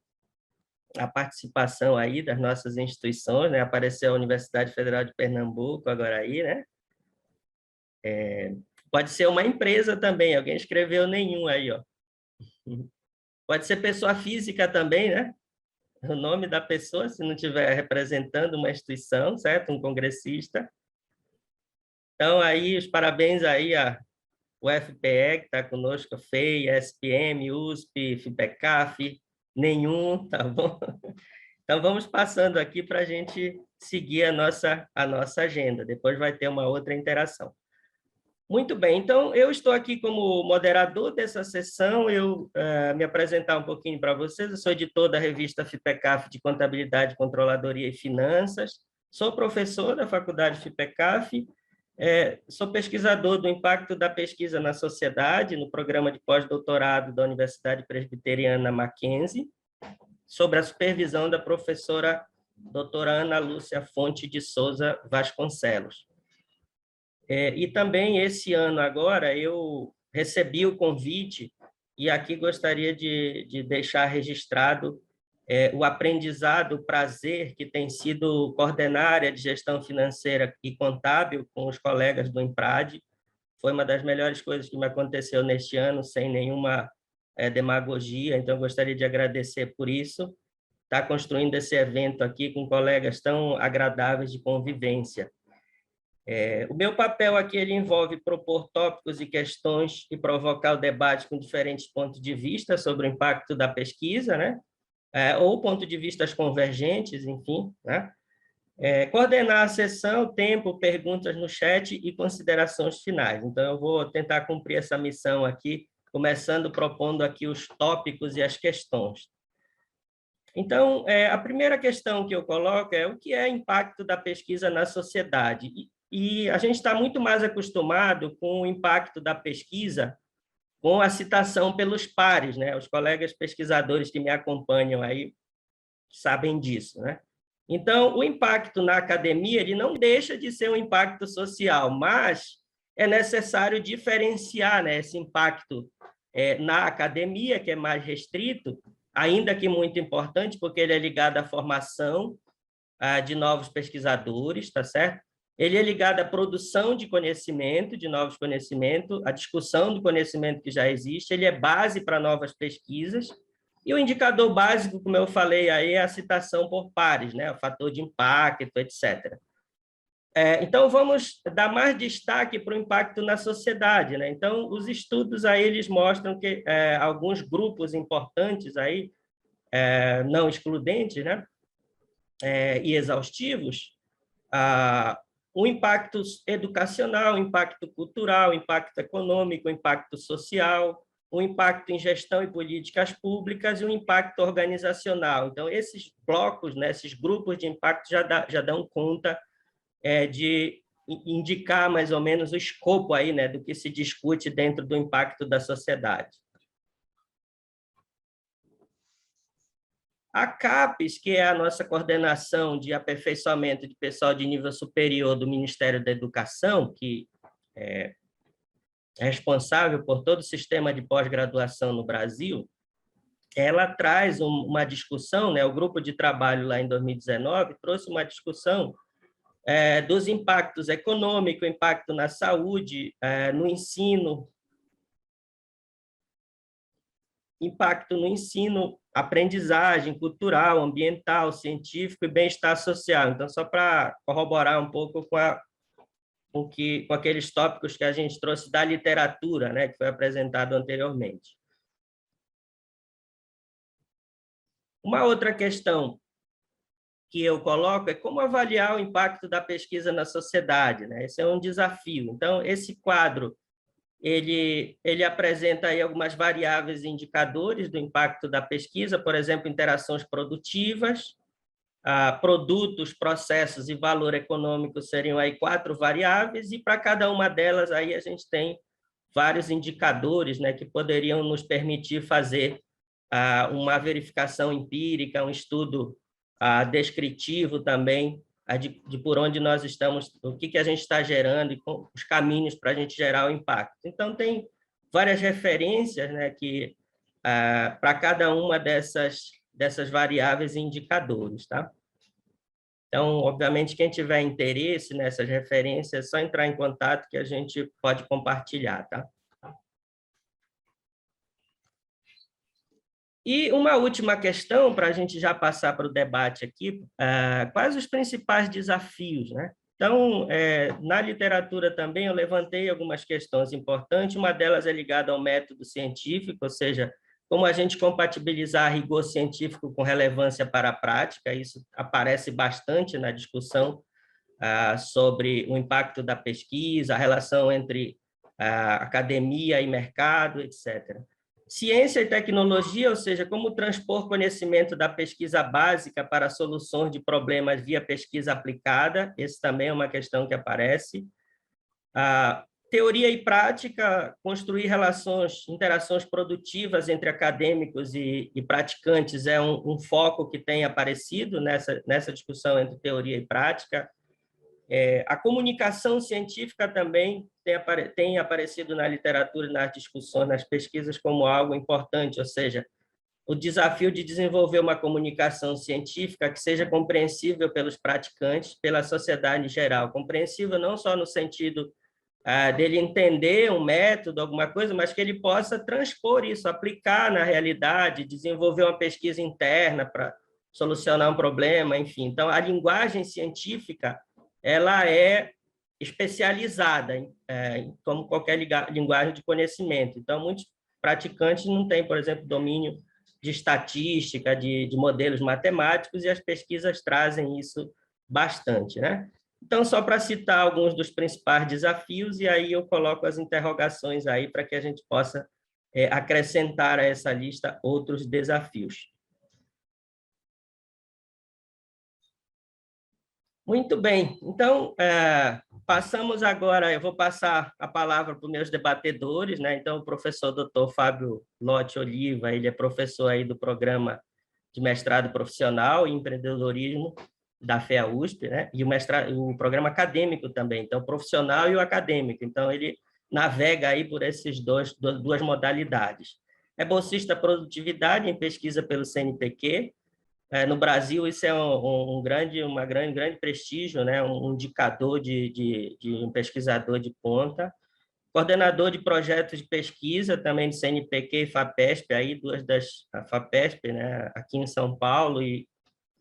participação aí das nossas instituições, né? Apareceu a Universidade Federal de Pernambuco agora aí, né? Pode ser uma empresa também, alguém escreveu nenhum aí, ó. Pode ser pessoa física também, né? O nome da pessoa, se não estiver representando uma instituição, certo? Um congressista. Então, aí, os parabéns aí a o FPE, que está conosco, a FEI, a SPM, USP, FIPECAF, nenhum, tá bom? Então, vamos passando aqui para a gente seguir a nossa agenda. Depois vai ter uma outra interação. Muito bem, então, eu estou aqui como moderador dessa sessão, me apresentar um pouquinho para vocês. Eu sou editor da revista FIPECAF de Contabilidade, Controladoria e Finanças, sou professor da Faculdade FIPECAF, sou pesquisador do impacto da pesquisa na sociedade, no programa de pós-doutorado da Universidade Presbiteriana Mackenzie, sobre a supervisão da professora doutora Ana Lúcia Fonte de Souza Vasconcelos. E também, esse ano agora, eu recebi o convite, e aqui gostaria de deixar registrado o aprendizado, o prazer que tem sido coordenar a área de gestão financeira e contábil com os colegas do IMPRAD. Foi uma das melhores coisas que me aconteceu neste ano, sem nenhuma demagogia, então gostaria de agradecer por isso, estar construindo esse evento aqui com colegas tão agradáveis de convivência. O meu papel aqui ele envolve propor tópicos e questões e provocar o debate com diferentes pontos de vista sobre o impacto da pesquisa, né? Ou pontos de vista convergentes, enfim, né? Coordenar a sessão, tempo, perguntas no chat e considerações finais. Então, eu vou tentar cumprir essa missão aqui, começando propondo aqui os tópicos e as questões. Então, a primeira questão que eu coloco é o que é o impacto da pesquisa na sociedade? E a gente está muito mais acostumado com o impacto da pesquisa com a citação pelos pares, né? Os colegas pesquisadores que me acompanham aí sabem disso, né? Então, o impacto na academia ele não deixa de ser um impacto social, mas é necessário diferenciar, né, esse impacto na academia, que é mais restrito, ainda que muito importante, porque ele é ligado à formação de novos pesquisadores, tá certo? Ele é ligado à produção de conhecimento, de novos conhecimentos, à discussão do conhecimento que já existe, ele é base para novas pesquisas, e o indicador básico, como eu falei aí, é a citação por pares, né? O fator de impacto, etc. Então, vamos dar mais destaque para o impacto na sociedade, né? Então, os estudos aí, eles mostram que alguns grupos importantes aí, não excludentes, né? E exaustivos, o impacto educacional, o impacto cultural, o impacto econômico, o impacto social, o impacto em gestão e políticas públicas e o impacto organizacional. Então, esses blocos, né, esses grupos de impacto já dão conta de indicar mais ou menos o escopo aí, né, do que se discute dentro do impacto da sociedade. A CAPES, que é a nossa coordenação de aperfeiçoamento de pessoal de nível superior do Ministério da Educação, que é responsável por todo o sistema de pós-graduação no Brasil, ela traz uma discussão, né? O grupo de trabalho lá em 2019 trouxe uma discussão dos impactos econômicos, impacto na saúde, no ensino, impacto no ensino, aprendizagem cultural, ambiental, científico e bem-estar social. Então, só para corroborar um pouco com aqueles tópicos que a gente trouxe da literatura, né, que foi apresentado anteriormente. Uma outra questão que eu coloco é como avaliar o impacto da pesquisa na sociedade, né? Esse é um desafio. Então, esse quadro ele apresenta aí algumas variáveis e indicadores do impacto da pesquisa, por exemplo, interações produtivas, produtos, processos e valor econômico seriam aí 4 variáveis, e para cada uma delas aí a gente tem vários indicadores, né, que poderiam nos permitir fazer uma verificação empírica, um estudo descritivo também, de por onde nós estamos, o que a gente está gerando e os caminhos para a gente gerar o impacto. Então, tem várias referências, né, que, para cada uma dessas variáveis e indicadores. Tá? Então, obviamente, quem tiver interesse nessas referências, é só entrar em contato que a gente pode compartilhar. Tá? E uma última questão, para a gente já passar para o debate aqui, quais os principais desafios, né? Então, na literatura também eu levantei algumas questões importantes, uma delas é ligada ao método científico, ou seja, como a gente compatibilizar rigor científico com relevância para a prática, isso aparece bastante na discussão sobre o impacto da pesquisa, a relação entre academia e mercado, etc. Ciência e tecnologia, ou seja, como transpor conhecimento da pesquisa básica para soluções de problemas via pesquisa aplicada, esse também é uma questão que aparece. Teoria e prática, construir interações produtivas entre acadêmicos e praticantes é um foco que tem aparecido nessa discussão entre teoria e prática. A comunicação científica também tem aparecido na literatura, nas discussões, nas pesquisas, como algo importante, ou seja, o desafio de desenvolver uma comunicação científica que seja compreensível pelos praticantes, pela sociedade em geral, compreensível não só no sentido dele entender um método, alguma coisa, mas que ele possa transpor isso, aplicar na realidade, desenvolver uma pesquisa interna para solucionar um problema, enfim. Então, a linguagem científica ela é especializada, como qualquer linguagem de conhecimento. Então, muitos praticantes não têm, por exemplo, domínio de estatística, de modelos matemáticos, e as pesquisas trazem isso bastante, né? Então, só para citar alguns dos principais desafios, e aí eu coloco as interrogações aí para que a gente possa acrescentar a essa lista outros desafios. Muito bem, então, passamos agora, eu vou passar a palavra para os meus debatedores, né? Então, o professor Dr. Fábio Lotti Oliva, ele é professor aí do programa de mestrado profissional em empreendedorismo da FEA-USP, né? E o programa acadêmico também, então, o profissional e o acadêmico. Então, ele navega aí por essas duas modalidades. É bolsista produtividade em pesquisa pelo CNPq. No Brasil, isso é um grande prestígio, né? Um indicador de um pesquisador de ponta. Coordenador de projetos de pesquisa, também de CNPq e FAPESP, aí a FAPESP, né? Aqui em São Paulo e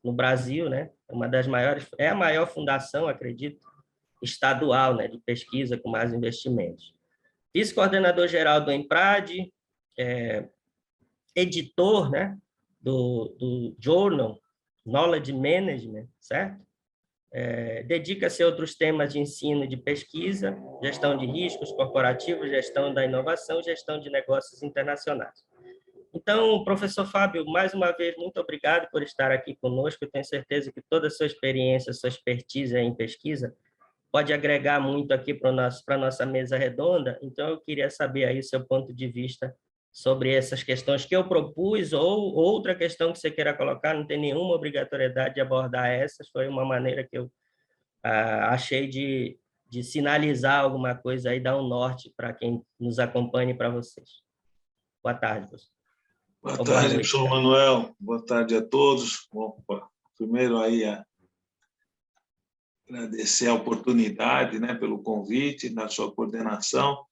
no Brasil, né? Uma das maiores, é a maior fundação, acredito, estadual, né? De pesquisa com mais investimentos. Vice-coordenador geral do EMPRAD, editor, né? Do Journal Knowledge Management, certo? Dedica-se a outros temas de ensino e de pesquisa, gestão de riscos corporativos, gestão da inovação, gestão de negócios internacionais. Então, professor Fábio, mais uma vez, muito obrigado por estar aqui conosco. Eu tenho certeza que toda a sua experiência, sua expertise em pesquisa pode agregar muito aqui para a nossa mesa redonda. Então, eu queria saber aí o seu ponto de vista sobre essas questões que eu propus, ou outra questão que você queira colocar, não tem nenhuma obrigatoriedade de abordar essas, foi uma maneira que eu achei de sinalizar alguma coisa aí, dar um norte para quem nos acompanha e para vocês. Boa tarde, professor. Boa tarde, professor Manuel. Boa tarde a todos. Bom, primeiro aí agradecer a oportunidade, né, pelo convite, na sua coordenação.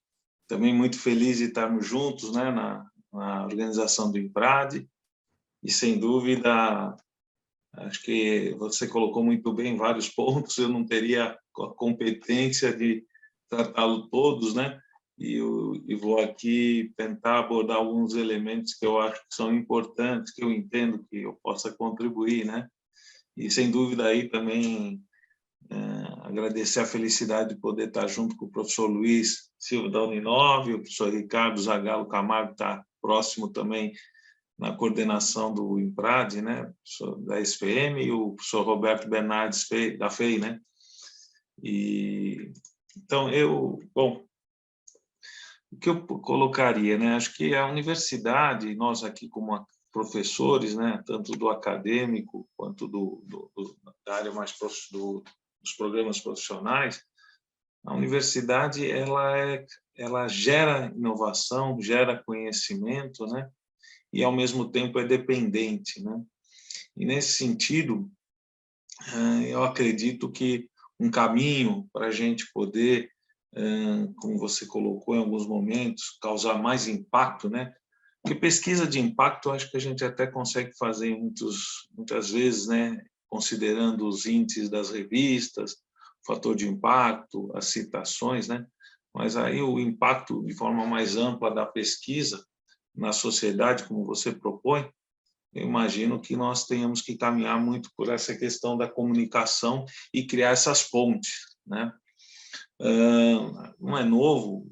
Também muito feliz de estarmos juntos, né, na organização do IMPRAD, e sem dúvida, acho que você colocou muito bem vários pontos, eu não teria a competência de tratá-los todos, né, e vou aqui tentar abordar alguns elementos que eu acho que são importantes, que eu entendo que eu possa contribuir, né. E, sem dúvida, aí também agradecer a felicidade de poder estar junto com o professor Luiz Silva da Uninove, o professor Ricardo Zagallo Camargo está próximo também na coordenação do IMPRAD, né, da SPM, e o professor Roberto Bernardes da FEI, né? E então bom, o que eu colocaria, né? Acho que a universidade, nós aqui como professores, né, tanto do acadêmico quanto da área mais dos programas profissionais, a universidade ela gera inovação, gera conhecimento, né? E ao mesmo tempo é dependente, né? E nesse sentido, eu acredito que um caminho para a gente poder, como você colocou em alguns momentos, causar mais impacto, né? Porque pesquisa de impacto, acho que a gente até consegue fazer muitas vezes, né? Considerando os índices das revistas, o fator de impacto, as citações, né? Mas aí o impacto de forma mais ampla da pesquisa na sociedade, como você propõe, eu imagino que nós tenhamos que caminhar muito por essa questão da comunicação e criar essas pontes, né? Não é novo,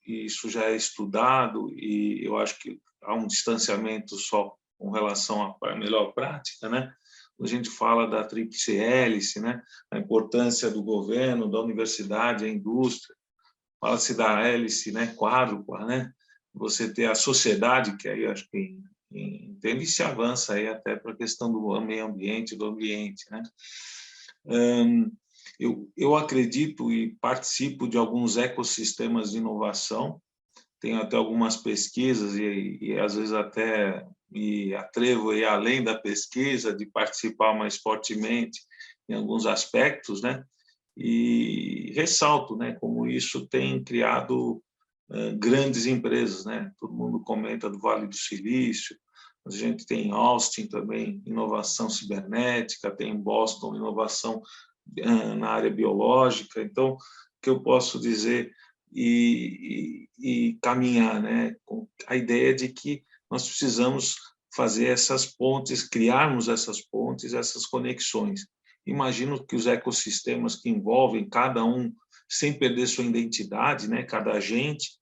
isso já é estudado e eu acho que há um distanciamento só com relação à melhor prática, né? Quando a gente fala da tríplice hélice, né? A importância do governo, da universidade, a indústria, fala-se da hélice, né? Quádrupla, né? Você ter a sociedade, que aí acho que entende e se avança aí até para a questão do meio ambiente, do ambiente, né? Eu acredito e participo de alguns ecossistemas de inovação, tenho até algumas pesquisas e às vezes até me atrevo a ir além da pesquisa, de participar mais fortemente em alguns aspectos, né? E ressalto, né, como isso tem criado grandes empresas, né? Todo mundo comenta do Vale do Silício, a gente tem em Austin também inovação cibernética, tem em Boston inovação na área biológica. Então, o que eu posso dizer e caminhar, né, com a ideia de que nós precisamos fazer essas pontes, criarmos essas pontes, essas conexões. Imagino que os ecossistemas que envolvem cada um, sem perder sua identidade, né, cada agente,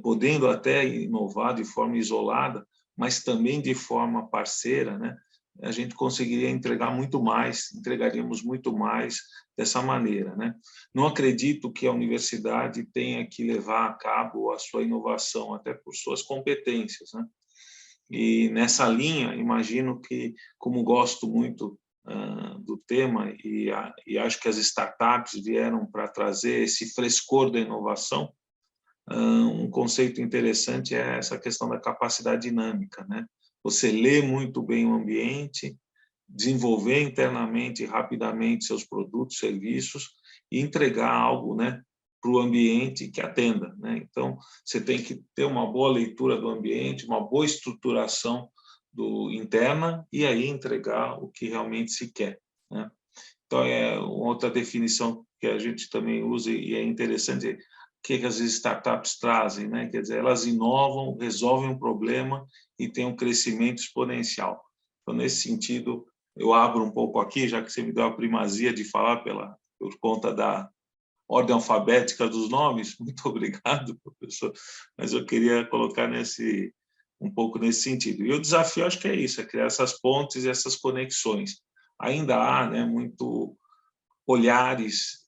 podendo até inovar de forma isolada, mas também de forma parceira, né, a gente conseguiria entregaríamos muito mais dessa maneira, né? Não acredito que a universidade tenha que levar a cabo a sua inovação, até por suas competências, né? E nessa linha, imagino que, como gosto muito do tema e acho que as startups vieram para trazer esse frescor da inovação, um conceito interessante é essa questão da capacidade dinâmica, né? Você lê muito bem o ambiente, desenvolver internamente rapidamente seus produtos, serviços e entregar algo, né, para o ambiente que atenda, né? Então, você tem que ter uma boa leitura do ambiente, uma boa estruturação interna e aí entregar o que realmente se quer, né? Então, é outra definição que a gente também usa e é interessante, o que as startups trazem, né? Quer dizer, elas inovam, resolvem um problema e têm um crescimento exponencial. Então, nesse sentido, eu abro um pouco aqui, já que você me deu a primazia de falar por conta da ordem alfabética dos nomes. Muito obrigado, professor. Mas eu queria colocar um pouco nesse sentido. E o desafio, acho que é isso, é criar essas pontes e essas conexões. Ainda há, né, muito olhares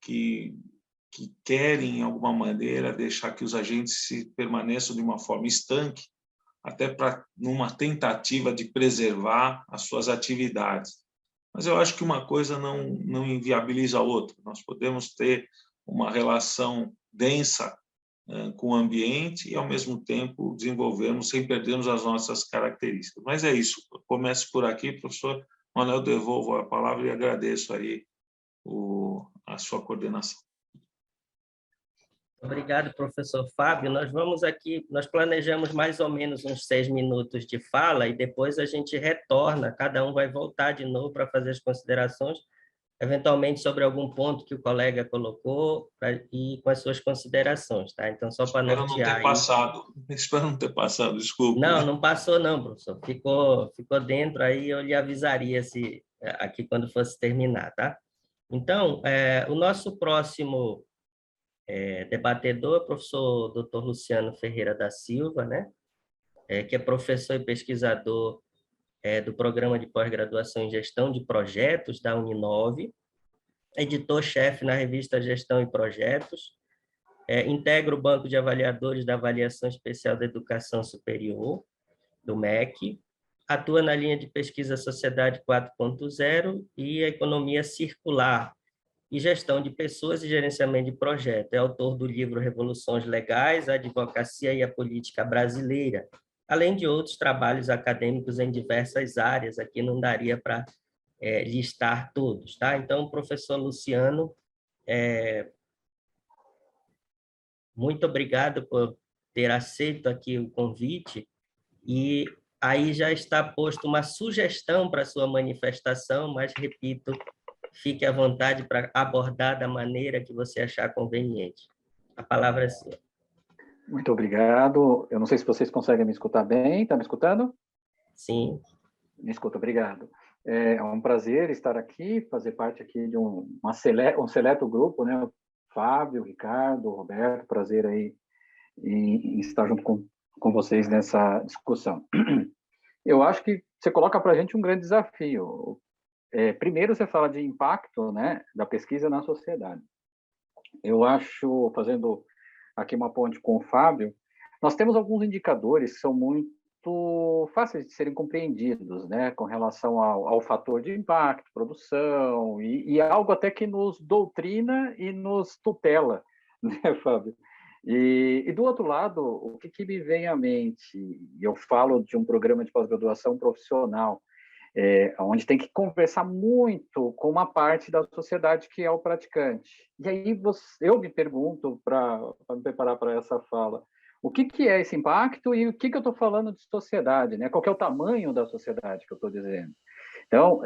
que querem, em alguma maneira, deixar que os agentes permaneçam de uma forma estanque, até numa tentativa de preservar as suas atividades. Mas eu acho que uma coisa não inviabiliza a outra. Nós podemos ter uma relação densa com o ambiente e, ao mesmo tempo, desenvolvermos sem perdermos as nossas características. Mas é isso. Começo por aqui, professor Manuel, devolvo a palavra e agradeço aí a sua coordenação. Obrigado, professor Fábio. Nós planejamos mais ou menos uns 6 minutos de fala e depois a gente retorna, cada um vai voltar de novo para fazer as considerações, eventualmente sobre algum ponto que o colega colocou e com as suas considerações, tá? Então, só para Espero não nortear ter aí. passado. Espero não ter passado, desculpe. Não, não passou não, professor. Ficou dentro aí, eu lhe avisaria se aqui quando fosse terminar, tá? Então, o nosso próximo debatedor é o professor Dr. Luciano Ferreira da Silva, né? Que é professor e pesquisador do Programa de Pós-Graduação em Gestão de Projetos da Uninove, editor-chefe na revista Gestão e Projetos, integra o Banco de Avaliadores da Avaliação Especial da Educação Superior, do MEC, atua na linha de pesquisa Sociedade 4.0 e a Economia Circular, e Gestão de Pessoas e Gerenciamento de Projetos. É autor do livro Revoluções Legais, a Advocacia e a Política Brasileira, além de outros trabalhos acadêmicos em diversas áreas. Aqui não daria para listar todos, tá? Então, o professor Luciano, muito obrigado por ter aceito aqui o convite, e aí já está posto uma sugestão para a sua manifestação, mas, repito, fique à vontade para abordar da maneira que você achar conveniente. A palavra é sua. Muito obrigado. Eu não sei se vocês conseguem me escutar bem. Está me escutando? Sim. Me escuta, obrigado. É um prazer estar aqui, fazer parte aqui de um seleto grupo, né? O Fábio, o Ricardo, o Roberto, prazer aí em estar junto com vocês nessa discussão. Eu acho que você coloca para a gente um grande desafio. Primeiro, você fala de impacto, né, da pesquisa na sociedade. Eu acho, fazendo aqui uma ponte com o Fábio, nós temos alguns indicadores que são muito fáceis de serem compreendidos, né, com relação ao fator de impacto, produção, e algo até que nos doutrina e nos tutela, né, Fábio? E do outro lado, o que me vem à mente, eu falo de um programa de pós-graduação profissional, onde tem que conversar muito com uma parte da sociedade que é o praticante. E aí eu me pergunto, para me preparar para essa fala, o que é esse impacto e o que eu estou falando de sociedade, né? Qual que é o tamanho da sociedade que eu estou dizendo? Então,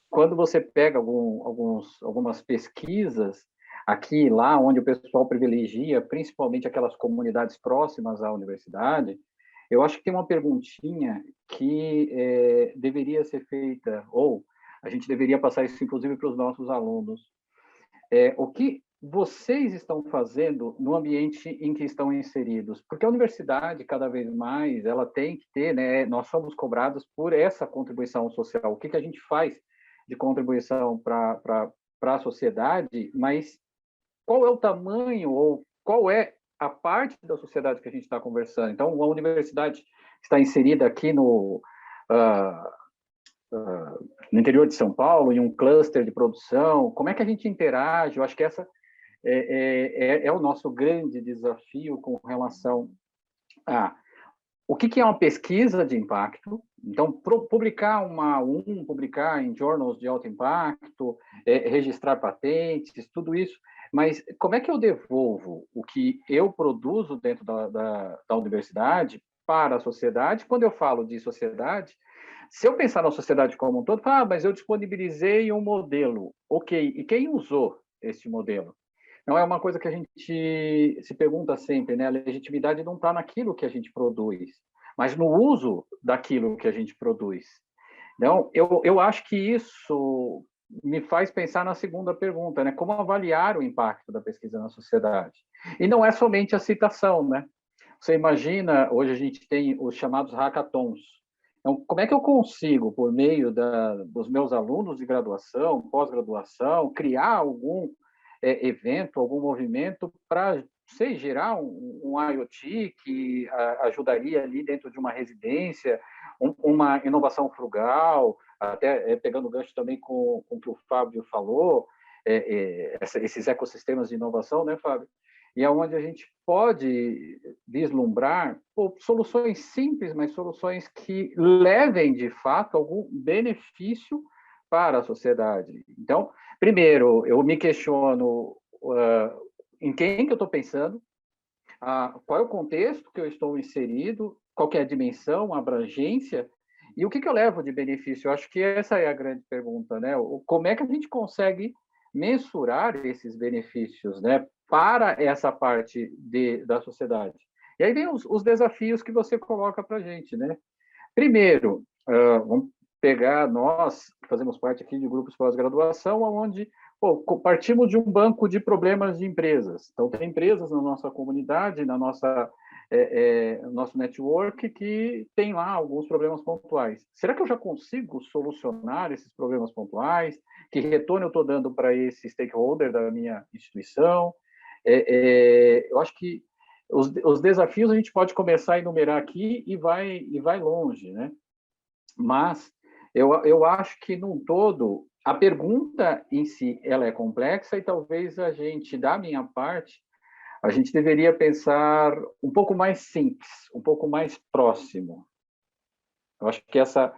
quando você pega algumas pesquisas aqui e lá, onde o pessoal privilegia principalmente aquelas comunidades próximas à universidade, eu acho que tem uma perguntinha que deveria ser feita, ou a gente deveria passar isso, inclusive, para os nossos alunos. O que vocês estão fazendo no ambiente em que estão inseridos? Porque a universidade, cada vez mais, ela tem que ter, né, nós somos cobrados por essa contribuição social. O que a gente faz de contribuição para a sociedade, mas qual é o tamanho ou qual é a parte da sociedade que a gente está conversando? Então, a universidade está inserida aqui no interior de São Paulo, em um cluster de produção. Como é que a gente interage? Eu acho que essa é o nosso grande desafio com relação a o que é uma pesquisa de impacto. Então, publicar publicar em journals de alto impacto, registrar patentes, tudo isso. Mas como é que eu devolvo o que eu produzo dentro da universidade para a sociedade? Quando eu falo de sociedade, se eu pensar na sociedade como um todo, mas eu disponibilizei um modelo. Ok, e quem usou esse modelo? Não é uma coisa que a gente se pergunta sempre, né? A legitimidade não está naquilo que a gente produz, mas no uso daquilo que a gente produz. Então, eu acho que isso me faz pensar na segunda pergunta, né? Como avaliar o impacto da pesquisa na sociedade? E não é somente a citação, né? Você imagina, hoje a gente tem os chamados hackathons. Então, como é que eu consigo, por meio dos meus alunos de graduação, pós-graduação, criar algum evento, algum movimento para, sei, gerar um IoT que ajudaria ali dentro de uma residência, uma inovação frugal, até pegando o gancho também com o que o Fábio falou, esses ecossistemas de inovação, né, Fábio? E é onde a gente pode vislumbrar soluções simples, mas soluções que levem, de fato, algum benefício para a sociedade. Então, primeiro, eu me questiono em quem que eu estou pensando, qual é o contexto que eu estou inserido, qual que é a dimensão, a abrangência, E o que eu levo de benefício? Eu acho que essa é a grande pergunta, né? Como é que a gente consegue mensurar esses benefícios, né, para essa parte da sociedade? E aí vem os desafios que você coloca para a gente, né? Primeiro, vamos pegar, nós fazemos parte aqui de grupos pós-graduação, onde partimos de um banco de problemas de empresas. Então, tem empresas na nossa comunidade, na nossa nosso network, que tem lá alguns problemas pontuais. Será que eu já consigo solucionar esses problemas pontuais? Que retorno eu estou dando para esse stakeholder da minha instituição? Eu acho que os desafios a gente pode começar a enumerar aqui e vai longe, né? Mas eu acho que, num todo, a pergunta em si ela é complexa e talvez a gente, da minha parte, a gente deveria pensar um pouco mais simples, um pouco mais próximo. Eu acho que essa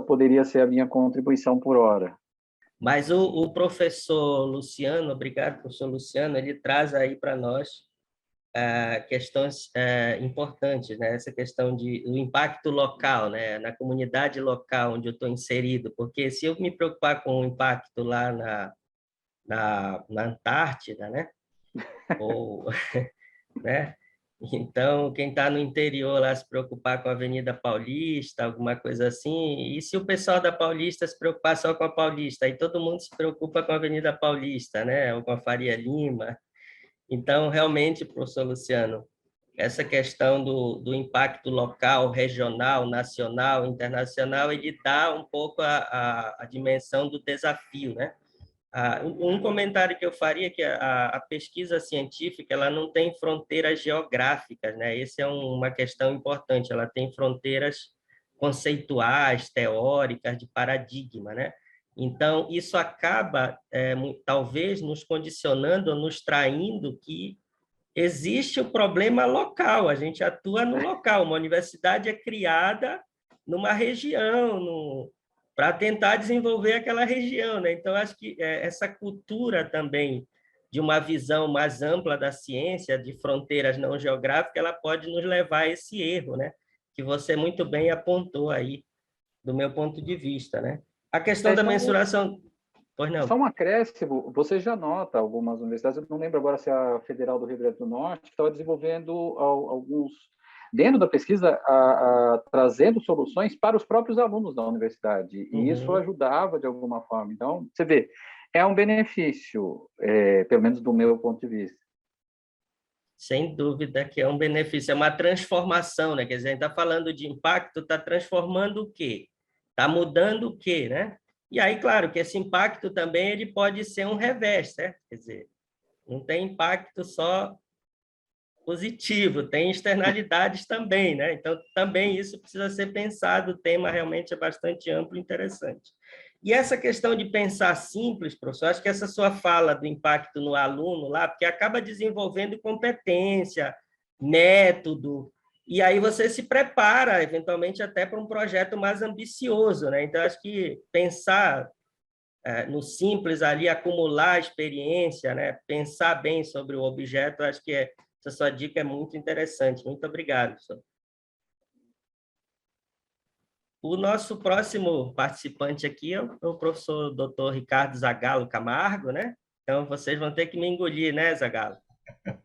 poderia ser a minha contribuição por hora. Mas o professor Luciano, obrigado, professor Luciano, ele traz aí para nós questões importantes, né? Essa questão do impacto local, né? Na comunidade local onde eu estou inserido, porque se eu me preocupar com o impacto lá na Antártida, né? Ou, né? Então, quem está no interior lá se preocupar com a Avenida Paulista, alguma coisa assim, e se o pessoal da Paulista se preocupar só com a Paulista, aí todo mundo se preocupa com a Avenida Paulista, né? Ou com a Faria Lima. Então, realmente, professor Luciano, essa questão do impacto local, regional, nacional, internacional, ele dá um pouco a dimensão do desafio, né? Um comentário que eu faria é que a pesquisa científica ela não tem fronteiras geográficas, né? Essa é uma questão importante, ela tem fronteiras conceituais, teóricas, de paradigma, né? Então, isso acaba, talvez, nos condicionando, nos traindo que existe o problema local, a gente atua no local, uma universidade é criada numa região, para tentar desenvolver aquela região, né? Então, acho que essa cultura também de uma visão mais ampla da ciência, de fronteiras não geográficas, ela pode nos levar a esse erro, né? Que você muito bem apontou aí, do meu ponto de vista, né? A questão da mensuração... Pois não. Só um acréscimo, você já nota algumas universidades, eu não lembro agora se é a Federal do Rio Grande do Norte, que estava desenvolvendo alguns, dentro da pesquisa, trazendo soluções para os próprios alunos da universidade, e isso ajudava de alguma forma. Então, você vê, é um benefício, pelo menos do meu ponto de vista. Sem dúvida que é um benefício, é uma transformação, né? Quer dizer, a gente está falando de impacto, está transformando o quê? Está mudando o quê, né? E aí, claro, que esse impacto também ele pode ser um revés, certo? Quer dizer, não tem impacto só positivo, tem externalidades também, né? Então, também isso precisa ser pensado, o tema realmente é bastante amplo e interessante. E essa questão de pensar simples, professor, acho que essa sua fala do impacto no aluno lá, porque acaba desenvolvendo competência, método, e aí você se prepara, eventualmente, até para um projeto mais ambicioso, né? Então, acho que pensar no simples ali, acumular experiência, né? Pensar bem sobre o objeto, acho que essa sua dica é muito interessante. Muito obrigado, professor. O nosso próximo participante aqui é o professor Dr. Ricardo Zagallo Camargo, né? Então, vocês vão ter que me engolir, né, Zagallo?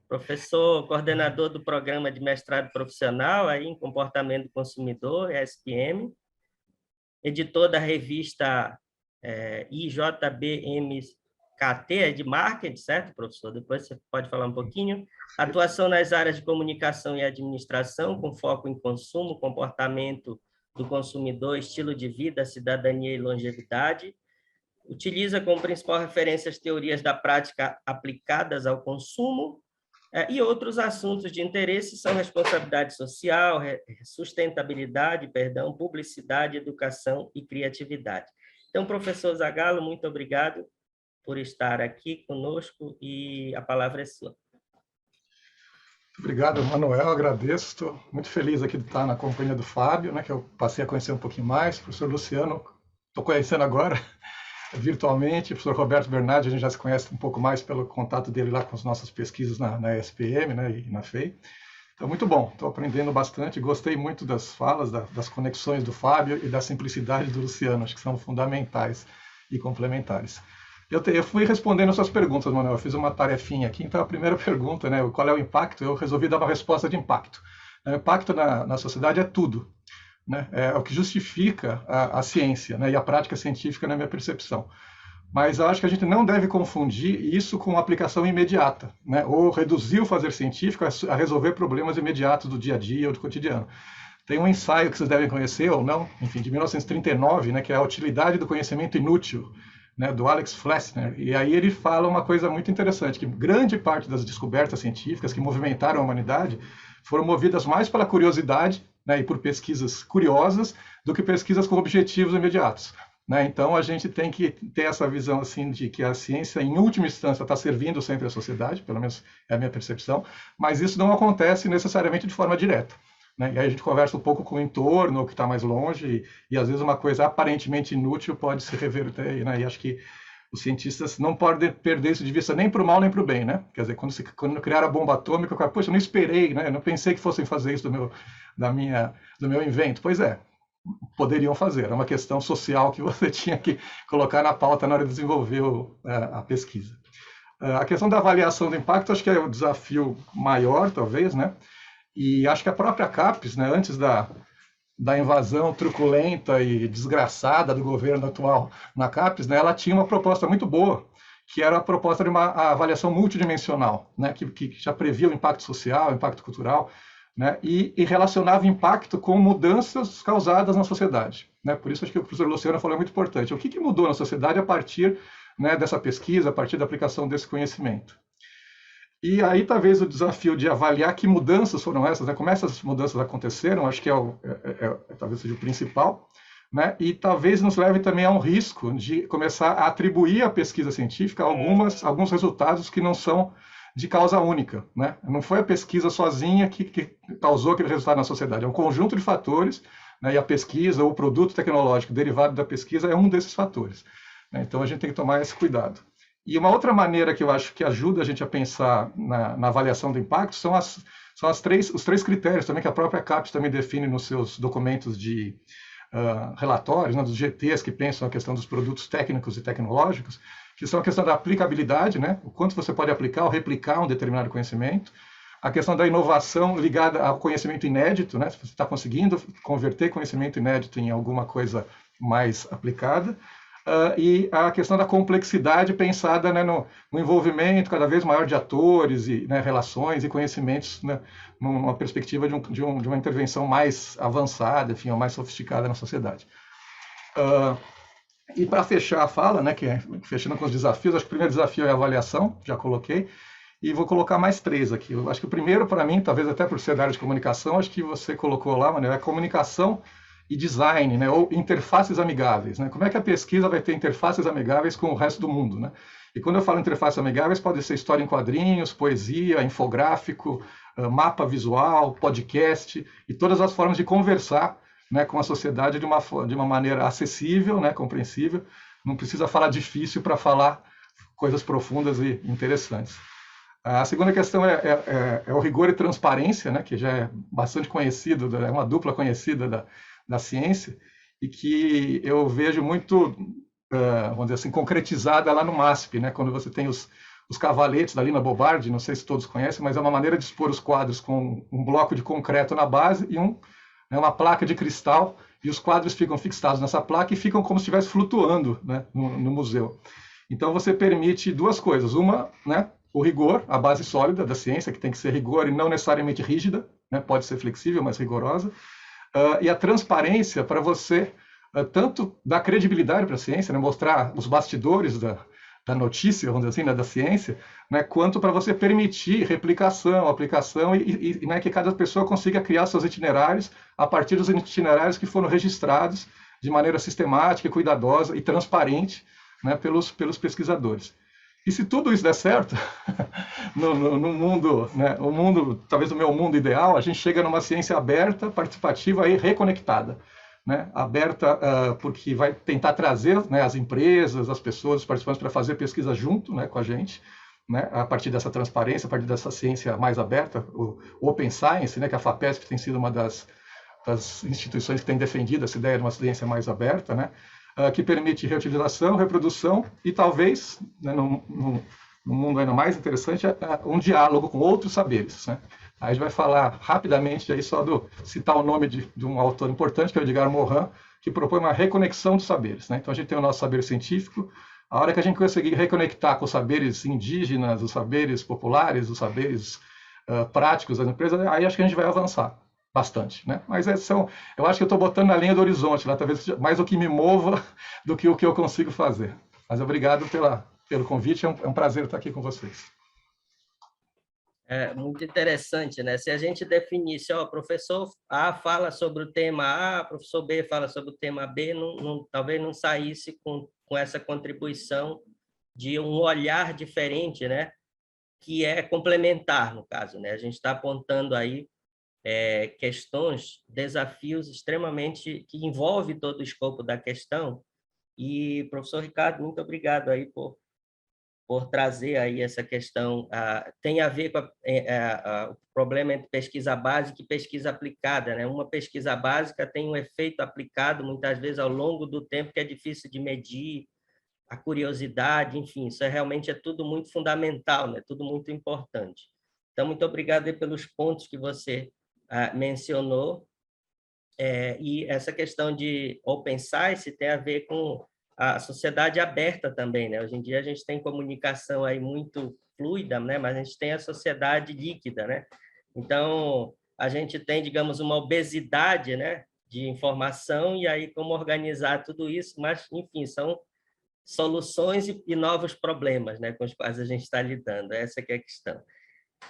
Professor, coordenador do programa de mestrado profissional aí em comportamento do consumidor, SPM, editor da revista IJBMKT, de marketing, certo, professor? Depois você pode falar um pouquinho. Atuação nas áreas de comunicação e administração, com foco em consumo, comportamento do consumidor, estilo de vida, cidadania e longevidade. Utiliza como principal referência as teorias da prática aplicadas ao consumo, e outros assuntos de interesse são responsabilidade social, sustentabilidade, publicidade, educação e criatividade. Então, professor Zagallo, muito obrigado por estar aqui conosco e a palavra é sua. Obrigado, Manuel, agradeço. Estou muito feliz aqui de estar na companhia do Fábio, né, que eu passei a conhecer um pouquinho mais. O professor Luciano, estou conhecendo agora virtualmente. O professor Roberto Bernardi, a gente já se conhece um pouco mais pelo contato dele lá com as nossas pesquisas na SPM, né, e na FEI. Então, muito bom, estou aprendendo bastante, gostei muito das falas, das conexões do Fábio e da simplicidade do Luciano, acho que são fundamentais e complementares. Eu fui respondendo as suas perguntas, Manuel, eu fiz uma tarefinha aqui, então a primeira pergunta, né, qual é o impacto? Eu resolvi dar uma resposta de impacto. O impacto na sociedade é tudo, né? É o que justifica a ciência, né, e a prática científica na minha percepção. Mas eu acho que a gente não deve confundir isso com aplicação imediata, né? Ou reduzir o fazer científico a resolver problemas imediatos do dia a dia ou do cotidiano. Tem um ensaio que vocês devem conhecer, ou não, enfim, de 1939, né, que é a utilidade do conhecimento inútil, né, do Alex Flessner. E aí ele fala uma coisa muito interessante, que grande parte das descobertas científicas que movimentaram a humanidade foram movidas mais pela curiosidade, né, e por pesquisas curiosas do que pesquisas com objetivos imediatos. Né? Então, a gente tem que ter essa visão assim, de que a ciência, em última instância, está servindo sempre à sociedade, pelo menos é a minha percepção, mas isso não acontece necessariamente de forma direta. Né? E aí a gente conversa um pouco com o entorno, o que está mais longe, e às vezes uma coisa aparentemente inútil pode se reverter. Né? E acho que os cientistas não podem perder isso de vista nem para o mal nem para o bem. Né? Quer dizer, quando criaram a bomba atômica, poxa, eu não esperei, né? Eu não pensei que fossem fazer isso do meu invento. Pois é. Poderiam fazer, é uma questão social que você tinha que colocar na pauta na hora de desenvolver a pesquisa. A questão da avaliação do impacto, acho que é o desafio maior, talvez, né? E acho que a própria CAPES, né, antes da invasão truculenta e desgraçada do governo atual na CAPES, né, ela tinha uma proposta muito boa, que era a proposta de uma avaliação multidimensional, né, que já previa o impacto social, o impacto cultural, né, e relacionava impacto com mudanças causadas na sociedade. Né? Por isso acho que o professor Luciano falou é muito importante. O que mudou na sociedade a partir, né, dessa pesquisa, a partir da aplicação desse conhecimento? E aí talvez o desafio de avaliar que mudanças foram essas, né? Como essas mudanças aconteceram, acho que talvez seja o principal, né? E talvez nos leve também a um risco de começar a atribuir à pesquisa científica alguns resultados que não são de causa única, né? Não foi a pesquisa sozinha que causou aquele resultado na sociedade, é um conjunto de fatores, né? E a pesquisa ou o produto tecnológico derivado da pesquisa é um desses fatores, né? Então a gente tem que tomar esse cuidado. E uma outra maneira que eu acho que ajuda a gente a pensar na avaliação do impacto são os três critérios também que a própria CAPES também define nos seus documentos de relatórios, né, dos GTs que pensam a questão dos produtos técnicos e tecnológicos, que são a questão da aplicabilidade, né, o quanto você pode aplicar ou replicar um determinado conhecimento, a questão da inovação ligada ao conhecimento inédito, né, se você está conseguindo converter conhecimento inédito em alguma coisa mais aplicada, e a questão da complexidade pensada, né, no envolvimento cada vez maior de atores e, né, relações e conhecimentos, né, numa perspectiva de uma intervenção mais avançada, enfim, ou mais sofisticada na sociedade. E para fechar a fala, né, fechando com os desafios, acho que o primeiro desafio é a avaliação, já coloquei, e vou colocar mais 3 aqui. Eu acho que o primeiro, para mim, talvez até por ser da área de comunicação, acho que você colocou lá, Manuel, é comunicação e design, né, ou interfaces amigáveis. Né? Como é que a pesquisa vai ter interfaces amigáveis com o resto do mundo? Né? E quando eu falo interfaces amigáveis, pode ser história em quadrinhos, poesia, infográfico, mapa visual, podcast, e todas as formas de conversar, né, com a sociedade de uma maneira acessível, né, compreensível. Não precisa falar difícil para falar coisas profundas e interessantes. A segunda questão é o rigor e transparência, né, que já é bastante conhecido, é uma dupla conhecida da ciência, e que eu vejo muito, vamos dizer assim, concretizada lá no MASP, né, quando você tem os cavaletes da Lina Bobardi, não sei se todos conhecem, mas é uma maneira de expor os quadros com um bloco de concreto na base e uma placa de cristal, e os quadros ficam fixados nessa placa e ficam como se estivesse flutuando, né, no museu. Então você permite duas coisas, uma, né, o rigor, a base sólida da ciência, que tem que ser rigor e não necessariamente rígida, né, pode ser flexível, mas rigorosa, e a transparência para você tanto dar credibilidade para a ciência, né, mostrar os bastidores da notícia, vamos dizer assim, né, da ciência, né, quanto para você permitir replicação, aplicação e né, que cada pessoa consiga criar seus itinerários a partir dos itinerários que foram registrados de maneira sistemática, cuidadosa e transparente, né, pelos pesquisadores. E se tudo isso der certo, no mundo, né, o mundo, talvez o meu mundo ideal, a gente chega numa ciência aberta, participativa e reconectada. Né, aberta porque vai tentar trazer, né, as empresas, as pessoas, os participantes para fazer pesquisa junto, né, com a gente, né, a partir dessa transparência, a partir dessa ciência mais aberta, o Open Science, né, que a FAPESP tem sido uma das instituições que tem defendido essa ideia de uma ciência mais aberta, né, que permite reutilização, reprodução e talvez, né, no mundo ainda mais interessante, um diálogo com outros saberes, né? Aí a gente vai falar rapidamente aí só citar o nome de um autor importante, que é o Edgar Morin, que propõe uma reconexão dos saberes, né? Então a gente tem o nosso saber científico, a hora que a gente conseguir reconectar com os saberes indígenas, os saberes populares, os saberes práticos das empresas, aí acho que a gente vai avançar bastante, né? Mas eu acho que eu estou botando na linha do horizonte, lá, talvez mais o que me mova do que o que eu consigo fazer. Mas obrigado pelo convite, é um prazer estar aqui com vocês. É muito interessante, né? Se a gente definisse, ó, professor A fala sobre o tema A, professor B fala sobre o tema B, talvez não saísse com essa contribuição de um olhar diferente, né? Que é complementar, no caso, né? A gente está apontando aí questões, desafios extremamente que envolve todo o escopo da questão. E, professor Ricardo, muito obrigado aí por trazer aí essa questão, tem a ver com o problema entre pesquisa básica e pesquisa aplicada, né? Uma pesquisa básica tem um efeito aplicado, muitas vezes, ao longo do tempo, que é difícil de medir, a curiosidade, enfim, isso realmente é tudo muito fundamental, né? Tudo muito importante. Então, muito obrigado aí pelos pontos que você mencionou, e essa questão de Open Science tem a ver com a sociedade aberta também, né? Hoje em dia a gente tem comunicação aí muito fluida, né? Mas a gente tem a sociedade líquida, né? Então, a gente tem, digamos, uma obesidade, né, de informação, e aí como organizar tudo isso, mas, enfim, são soluções e novos problemas, né, com os quais a gente está lidando. Essa que é a questão.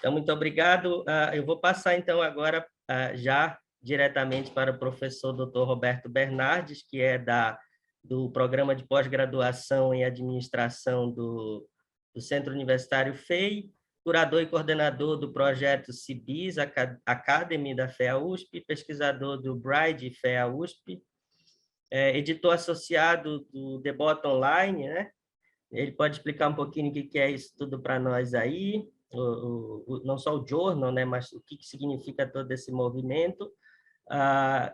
Então, muito obrigado. Eu vou passar, então, agora já diretamente para o professor Dr. Roberto Bernardes, que é do Programa de Pós-Graduação em Administração do Centro Universitário FEI, curador e coordenador do projeto CIBIS Academy da FEA-USP, pesquisador do BRIDE FEA-USP, editor associado do The Bot Online, né? Ele pode explicar um pouquinho o que é isso tudo para nós aí, não só o journal, né, mas o que significa todo esse movimento.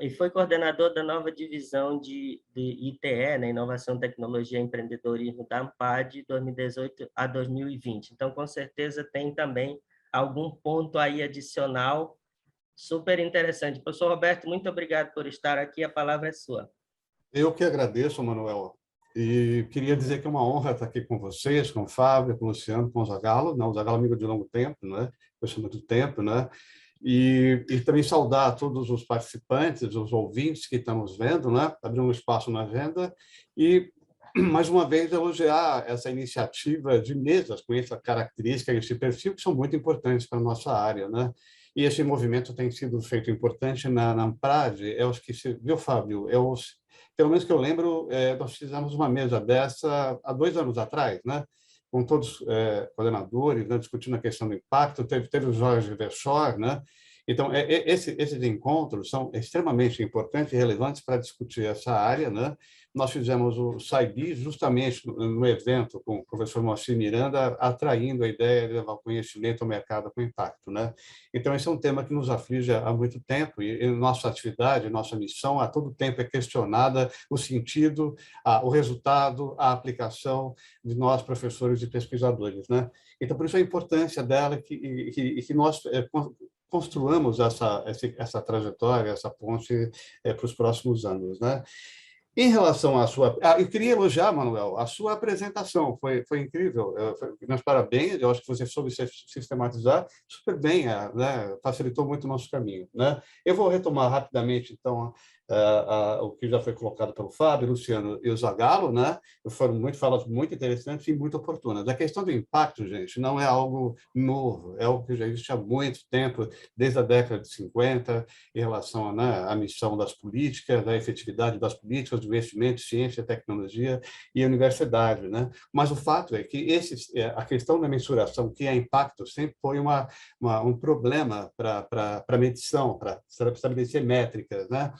E foi coordenador da nova divisão de ITE, né, Inovação, Tecnologia e Empreendedorismo da AMPAD, de 2018 a 2020. Então, com certeza, tem também algum ponto aí adicional super interessante. Professor Roberto, muito obrigado por estar aqui, a palavra é sua. Eu que agradeço, Manuel. E queria dizer que é uma honra estar aqui com vocês, com o Fábio, com o Luciano, com o Zagallo. Não, o Zagallo é amigo de longo tempo, né? Conheço muito tempo, né? E também saudar todos os participantes, os ouvintes que estão nos vendo, né? Abrir um espaço na agenda e, mais uma vez, elogiar essa iniciativa de mesas com essa característica e esse perfil que são muito importantes para a nossa área, né? E esse movimento tem sido feito importante na AMPRAD, viu, Fábio? Pelo menos que eu lembro, nós fizemos uma mesa dessa há 2 anos atrás, né? Com todos os coordenadores, né? Discutindo a questão do impacto. Teve o Jorge Verschor, né? Então, esses encontros são extremamente importantes e relevantes para discutir essa área, né? Nós fizemos o SAIBI justamente no evento com o professor Moacir Miranda, atraindo a ideia de levar o conhecimento ao mercado com impacto, né? Então, esse é um tema que nos aflige há muito tempo e nossa atividade, nossa missão, a todo tempo é questionada o sentido, o resultado, a aplicação de nós, professores e pesquisadores, né? Então, por isso a importância dela que nós construamos essa trajetória, essa ponte para os próximos anos, né? Em relação à sua... eu queria elogiar, Manuel, a sua apresentação, foi incrível. Meus parabéns, eu acho que você soube sistematizar super bem, né? Facilitou muito o nosso caminho, né? Eu vou retomar rapidamente, então, o que já foi colocado pelo Fábio, Luciano e o Zagallo, né? Foram falas muito interessantes e muito oportunas. A questão do impacto, gente, não é algo novo, é algo que já existe há muito tempo, desde a década de 50, em relação, né, à missão das políticas, da efetividade das políticas, do investimento, ciência, tecnologia e universidade, né? Mas o fato é que a questão da mensuração, que é impacto, sempre foi um problema para medição, para estabelecer métricas, né?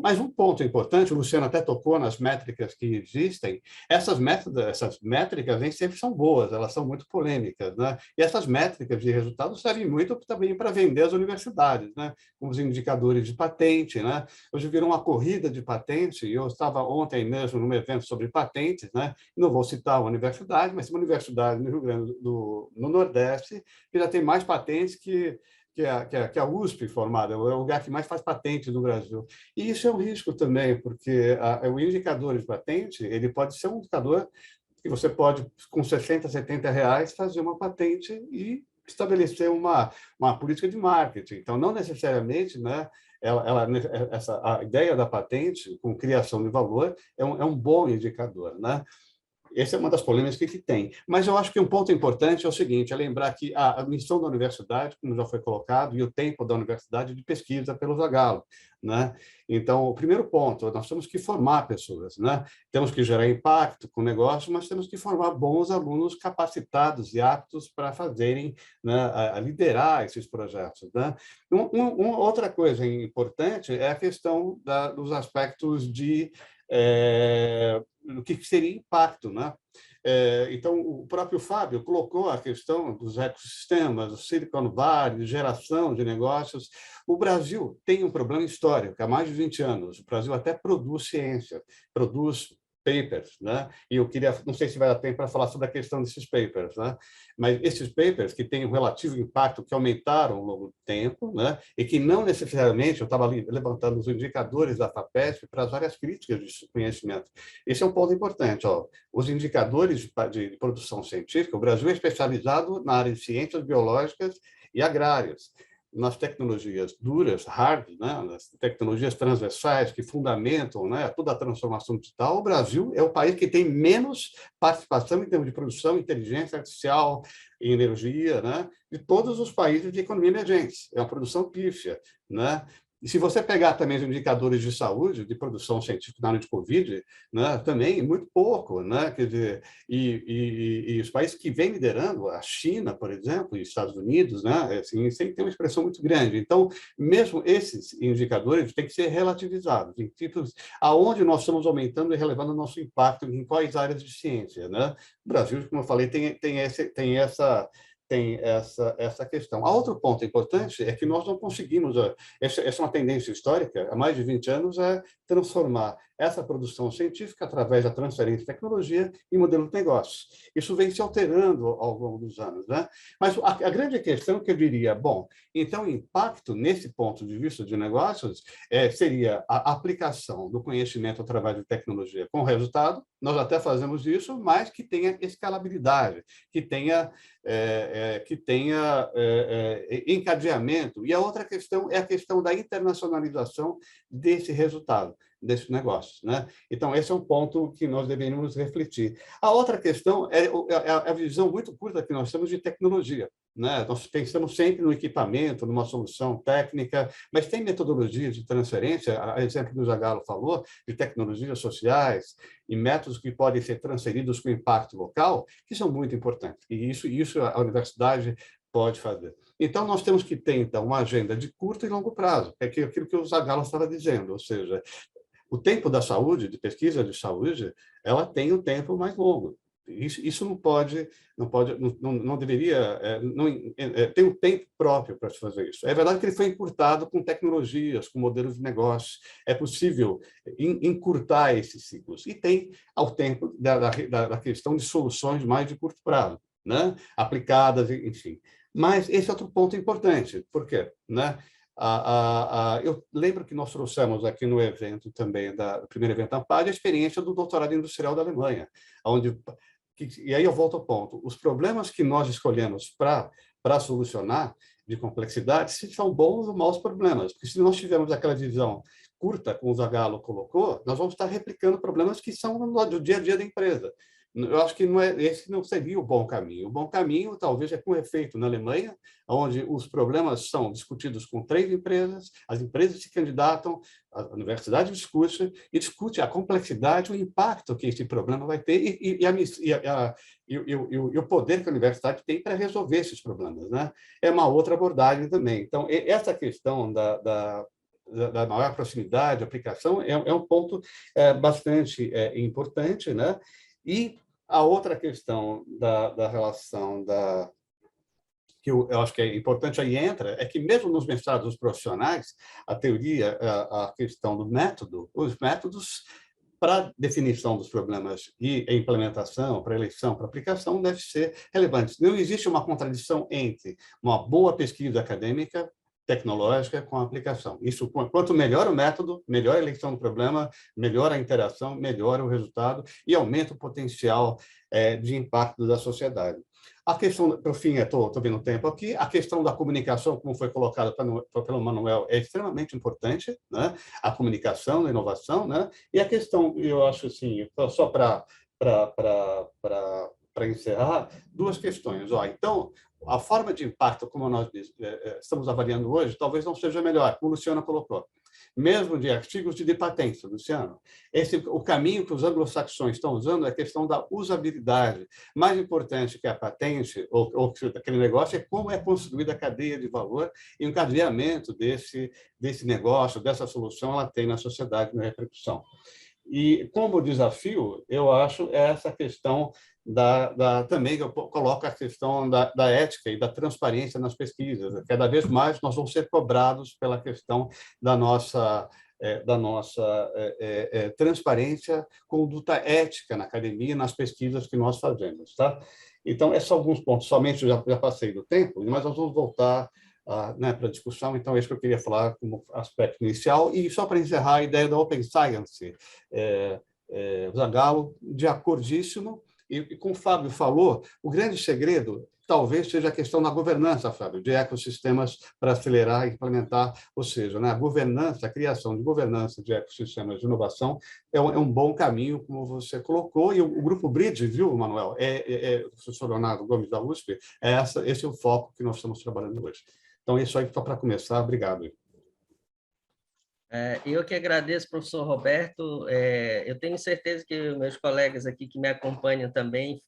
Mas um ponto importante, o Luciano até tocou nas métricas que existem, essas métricas nem sempre são boas, elas são muito polêmicas, né? E essas métricas de resultados servem muito também para vender as universidades, né? Com os indicadores de patente, né? Hoje virou uma corrida de patente, e eu estava ontem mesmo num evento sobre patentes, né? Não vou citar a universidade, mas uma universidade no Rio Grande no Nordeste que já tem mais patentes que a USP formada, é o lugar que mais faz patente no Brasil. E isso é um risco também, porque o indicador de patente ele pode ser um indicador que você pode, com 60, 70 reais, fazer uma patente e estabelecer uma política de marketing. Então, não necessariamente, né, a ideia da patente, com criação de valor, é um bom indicador, né? Essa é uma das polêmicas que tem. Mas eu acho que um ponto importante é o seguinte, é lembrar que a missão da universidade, como já foi colocado, e o tempo da universidade de pesquisa pelo Zagalo, né? Então, o primeiro ponto, nós temos que formar pessoas, né? Temos que gerar impacto com o negócio, mas temos que formar bons alunos capacitados e aptos para fazerem, né, a liderar esses projetos, né? Outra coisa importante é a questão dos aspectos de o que seria impacto, né? Então, o próprio Fábio colocou a questão dos ecossistemas, do Silicon Valley, de geração de negócios. O Brasil tem um problema histórico, há mais de 20 anos. O Brasil até produz ciência, produz papers, né? E eu queria, não sei se vai dar tempo para falar sobre a questão desses papers, né? Mas esses papers que têm um relativo impacto, que aumentaram ao longo do tempo, né? E que não necessariamente, eu estava ali levantando os indicadores da FAPESP para as várias críticas de conhecimento. Esse é um ponto importante, ó. Os indicadores de produção científica, o Brasil é especializado na área de ciências biológicas e agrárias. Nas tecnologias duras, hard, né, nas tecnologias transversais que fundamentam, né, toda a transformação digital, o Brasil é o país que tem menos participação em termos de produção, inteligência artificial e energia, né, de todos os países de economia emergente. É uma produção pífia, né? E se você pegar também os indicadores de saúde, de produção científica na área de Covid, né, também muito pouco, né? Quer dizer, e os países que vêm liderando, a China, por exemplo, e os Estados Unidos, né, assim, sempre tem uma expressão muito grande. Então, mesmo esses indicadores têm que ser relativizados, em tipos aonde nós estamos aumentando e relevando o nosso impacto em quais áreas de ciência, né? O Brasil, como eu falei, tem essa questão. Outro ponto importante é que nós não conseguimos, essa é uma tendência histórica, há mais de 20 anos, é transformar essa produção científica através da transferência de tecnologia em modelo de negócios. Isso vem se alterando ao longo dos anos, né? Mas a grande questão que eu diria, bom, então o impacto nesse ponto de vista de negócios seria a aplicação do conhecimento através de tecnologia com resultado, nós até fazemos isso, mas que tenha escalabilidade, que tenha encadeamento. E a outra questão é a questão da internacionalização desse resultado, desses negócios, né? Então, esse é um ponto que nós deveríamos refletir. A outra questão é a visão muito curta que nós temos de tecnologia, né? Nós pensamos sempre no equipamento, numa solução técnica, mas tem metodologias de transferência, a exemplo que o Zagalo falou, de tecnologias sociais e métodos que podem ser transferidos com impacto local, que são muito importantes. E isso a universidade pode fazer. Então, nós temos que ter, então, uma agenda de curto e longo prazo, é aquilo que o Zagalo estava dizendo, ou seja, o tempo da saúde, de pesquisa de saúde, ela tem um tempo mais longo. Isso não deveria, tem um tempo próprio para se fazer isso. É verdade que ele foi encurtado com tecnologias, com modelos de negócio. É possível encurtar esses ciclos. E tem ao tempo da questão de soluções mais de curto prazo, né? Aplicadas, enfim. Mas esse é outro ponto importante. Por quê? Né? Eu lembro que nós trouxemos aqui no evento também, do primeiro evento da Ampad, a experiência do doutorado industrial da Alemanha, e aí eu volto ao ponto, os problemas que nós escolhemos para solucionar de complexidade, se são bons ou maus problemas, porque se nós tivermos aquela visão curta, como o Zagalo colocou, nós vamos estar replicando problemas que são do dia a dia da empresa. Eu acho que esse não seria o bom caminho. O bom caminho, talvez, é com efeito na Alemanha, onde os problemas são discutidos com 3 empresas, as empresas se candidatam, a universidade discute a complexidade, o impacto que esse problema vai ter e o poder que a universidade tem para resolver esses problemas, né? É uma outra abordagem também. Então, essa questão da maior proximidade, aplicação, é um ponto bastante importante, né? E a outra questão da relação que eu acho que é importante aí entra, é que mesmo nos mestrados profissionais, a teoria, a questão do método, os métodos para definição dos problemas e implementação, para eleição, para aplicação, deve ser relevantes. Não existe uma contradição entre uma boa pesquisa acadêmica, tecnológica, com a aplicação. Isso, quanto melhor o método, melhor a eleição do problema, melhor a interação, melhor o resultado e aumenta o potencial de impacto da sociedade. A questão, por fim, estou vendo o tempo aqui, a questão da comunicação, como foi colocada pelo Manuel, é extremamente importante, né? A comunicação, a inovação, né? E a questão, eu acho assim, só para encerrar, duas questões. Então, a forma de impacto, como nós estamos avaliando hoje, talvez não seja melhor, como o Luciano colocou. Mesmo de artigos de patência, Luciano. O caminho que os anglo-saxões estão usando é a questão da usabilidade. Mais importante que a patente ou aquele negócio é como é construída a cadeia de valor e o encadeamento desse negócio, dessa solução, ela tem na sociedade, na repercussão. E como desafio, eu acho, essa questão também eu coloco a questão da ética e da transparência nas pesquisas. Cada vez mais nós vamos ser cobrados pela questão da nossa transparência, conduta ética na academia e nas pesquisas que nós fazemos. Tá? Então, esses são alguns pontos. Somente eu já passei do tempo, mas nós vamos voltar para a discussão. Então, é isso que eu queria falar como aspecto inicial. E só para encerrar, a ideia da Open Science. Zagallo, de acordíssimo. E como o Fábio falou, o grande segredo talvez seja a questão da governança, Fábio, de ecossistemas para acelerar e implementar, ou seja, a governança, a criação de governança de ecossistemas de inovação é um bom caminho, como você colocou, e o Grupo Bridge, viu, Manuel, o professor Leonardo Gomes da USP, esse é o foco que nós estamos trabalhando hoje. Então, isso aí só para começar. Obrigado. Eu que agradeço, professor Roberto. Eu tenho certeza que meus colegas aqui que me acompanham também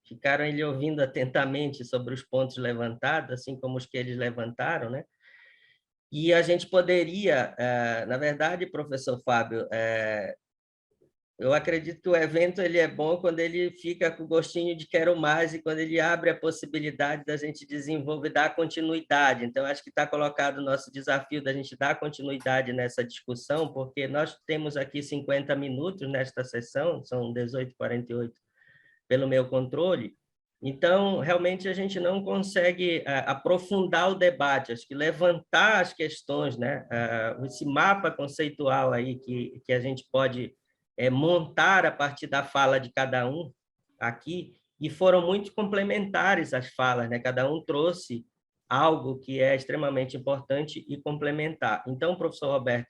ficaram lhe ouvindo atentamente sobre os pontos levantados, assim como os que eles levantaram, né? E a gente poderia, na verdade, professor Fábio, eu acredito que o evento ele é bom quando ele fica com o gostinho de quero mais e quando ele abre a possibilidade da gente desenvolver, dar continuidade. Então, acho que está colocado o nosso desafio da gente dar continuidade nessa discussão, porque nós temos aqui 50 minutos nesta sessão, são 18h48 pelo meu controle. Então, realmente, a gente não consegue aprofundar o debate, acho que levantar as questões, né? Esse mapa conceitual aí que a gente pode montar a partir da fala de cada um aqui, e foram muito complementares as falas, né? Cada um trouxe algo que é extremamente importante e complementar. Então, professor Roberto,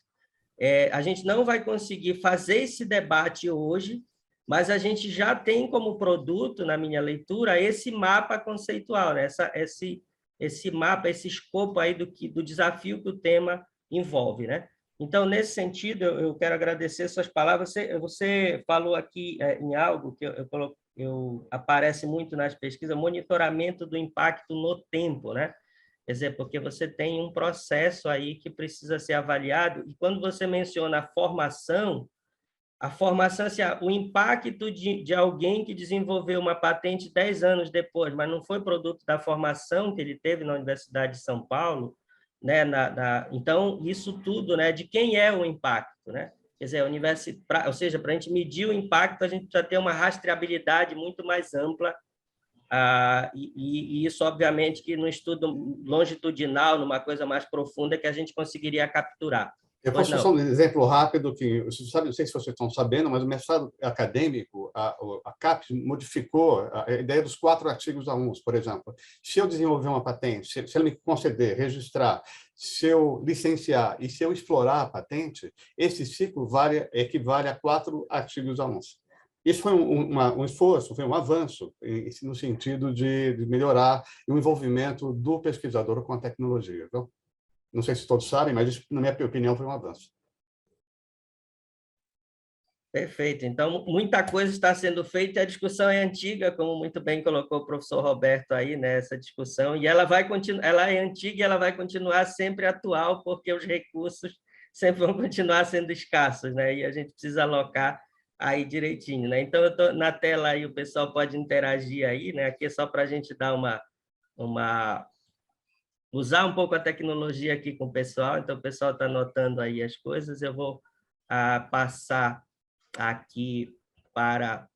a gente não vai conseguir fazer esse debate hoje, mas a gente já tem como produto, na minha leitura, esse mapa conceitual, né? Esse mapa, esse escopo aí do desafio que o tema envolve, né? Então, nesse sentido, eu quero agradecer suas palavras. Você falou aqui em algo que aparece muito nas pesquisas, monitoramento do impacto no tempo, né? Quer dizer, porque você tem um processo aí que precisa ser avaliado, e quando você menciona a formação, assim, o impacto de alguém que desenvolveu uma patente 10 anos depois, mas não foi produto da formação que ele teve na Universidade de São Paulo, né? Então, isso tudo, né? De quem é o impacto, né? Quer dizer, ou seja, para a gente medir o impacto, a gente precisa ter uma rastreabilidade muito mais ampla, e isso, obviamente, que no estudo longitudinal, numa coisa mais profunda, que a gente conseguiria capturar. Eu posso só um exemplo rápido que, não sei se vocês estão sabendo, mas o mestrado acadêmico, a CAPES, modificou a ideia dos 4 artigos a 1, por exemplo. Se eu desenvolver uma patente, se ele me conceder, registrar, se eu licenciar e se eu explorar a patente, esse ciclo equivale a 4 artigos a 1. Isso foi um esforço, foi um avanço no sentido de melhorar o envolvimento do pesquisador com a tecnologia. Viu? Não sei se todos sabem, mas isso, na minha opinião, foi um avanço. Perfeito. Então, muita coisa está sendo feita, a discussão é antiga, como muito bem colocou o professor Roberto aí nessa discussão, e ela é antiga e ela vai continuar sempre atual, porque os recursos sempre vão continuar sendo escassos, né? E a gente precisa alocar aí direitinho, né? Então, eu estou na tela aí, o pessoal pode interagir aí, né? Aqui é só para a gente dar usar um pouco a tecnologia aqui com o pessoal, então o pessoal está anotando aí as coisas, eu vou passar aqui para...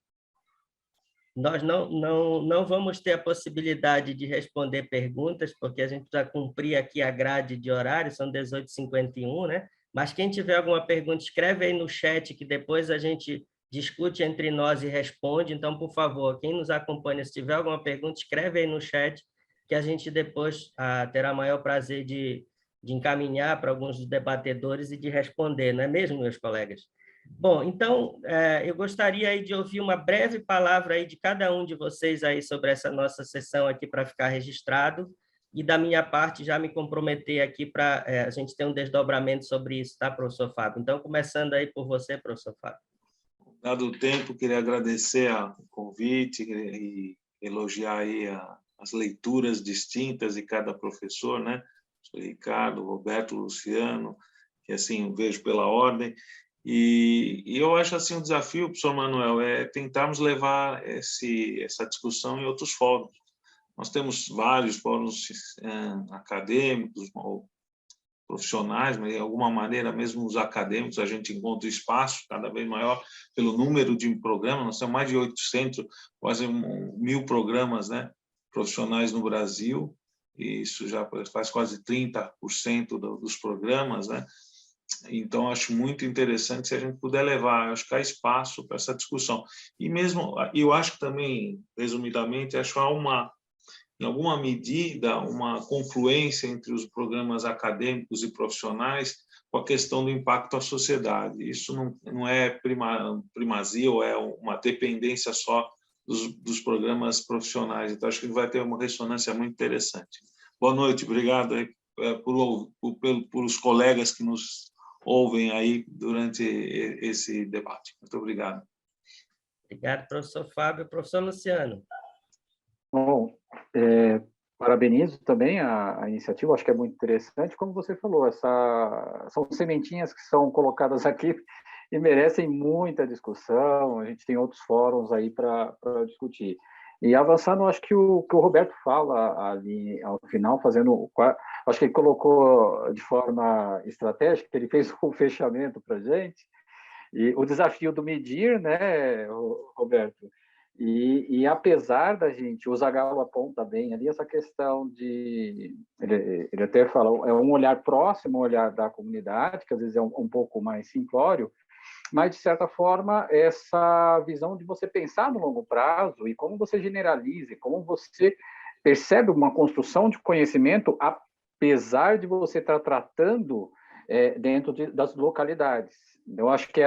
Nós não vamos ter a possibilidade de responder perguntas, porque a gente já cumprir aqui a grade de horário, são 18h51, né? Mas quem tiver alguma pergunta, escreve aí no chat, que depois a gente discute entre nós e responde. Então, por favor, quem nos acompanha, se tiver alguma pergunta, escreve aí no chat, que a gente depois terá maior prazer de encaminhar para alguns dos debatedores e de responder, não é mesmo, meus colegas? Bom, então, eu gostaria aí de ouvir uma breve palavra aí de cada um de vocês aí sobre essa nossa sessão aqui para ficar registrado, e da minha parte já me comprometer aqui para a gente ter um desdobramento sobre isso, tá, professor Fábio? Então, começando aí por você, professor Fábio. Dado o tempo, queria agradecer o convite e elogiar aí as leituras distintas de cada professor, né? O Ricardo, Roberto, Luciano, que assim eu vejo pela ordem. E eu acho assim um desafio, professor Manuel, é tentarmos levar essa discussão em outros fóruns. Nós temos vários fóruns acadêmicos ou profissionais, mas de alguma maneira, mesmo os acadêmicos, a gente encontra espaço cada vez maior pelo número de programas. Nós temos mais de 800, quase 1.000 programas, né, profissionais no Brasil, e isso já faz quase 30% dos programas, né? Então, acho muito interessante se a gente puder levar, acho que há espaço para essa discussão. E mesmo, eu acho que também, resumidamente, acho que há em alguma medida, uma confluência entre os programas acadêmicos e profissionais com a questão do impacto à sociedade. Isso não é primazia ou é uma dependência só dos programas profissionais. Então, acho que vai ter uma ressonância muito interessante. Boa noite, obrigado aí por os colegas que nos ouvem aí durante esse debate. Muito obrigado. Obrigado, professor Fábio. Professor Luciano. Bom, parabenizo também a iniciativa, acho que é muito interessante. Como você falou, são sementinhas que são colocadas aqui e merecem muita discussão. A gente tem outros fóruns aí para discutir. E avançando, acho que o Roberto fala ali ao final, acho que ele colocou de forma estratégica, ele fez o fechamento para a gente, e o desafio do medir, né, Roberto? E apesar da gente, o Zagallo aponta bem ali essa questão de, ele até fala, é um olhar próximo, um olhar da comunidade, que às vezes é um pouco mais simplório, mas, de certa forma, essa visão de você pensar no longo prazo e como você generaliza, como você percebe uma construção de conhecimento, apesar de você estar tratando dentro das localidades. Eu acho que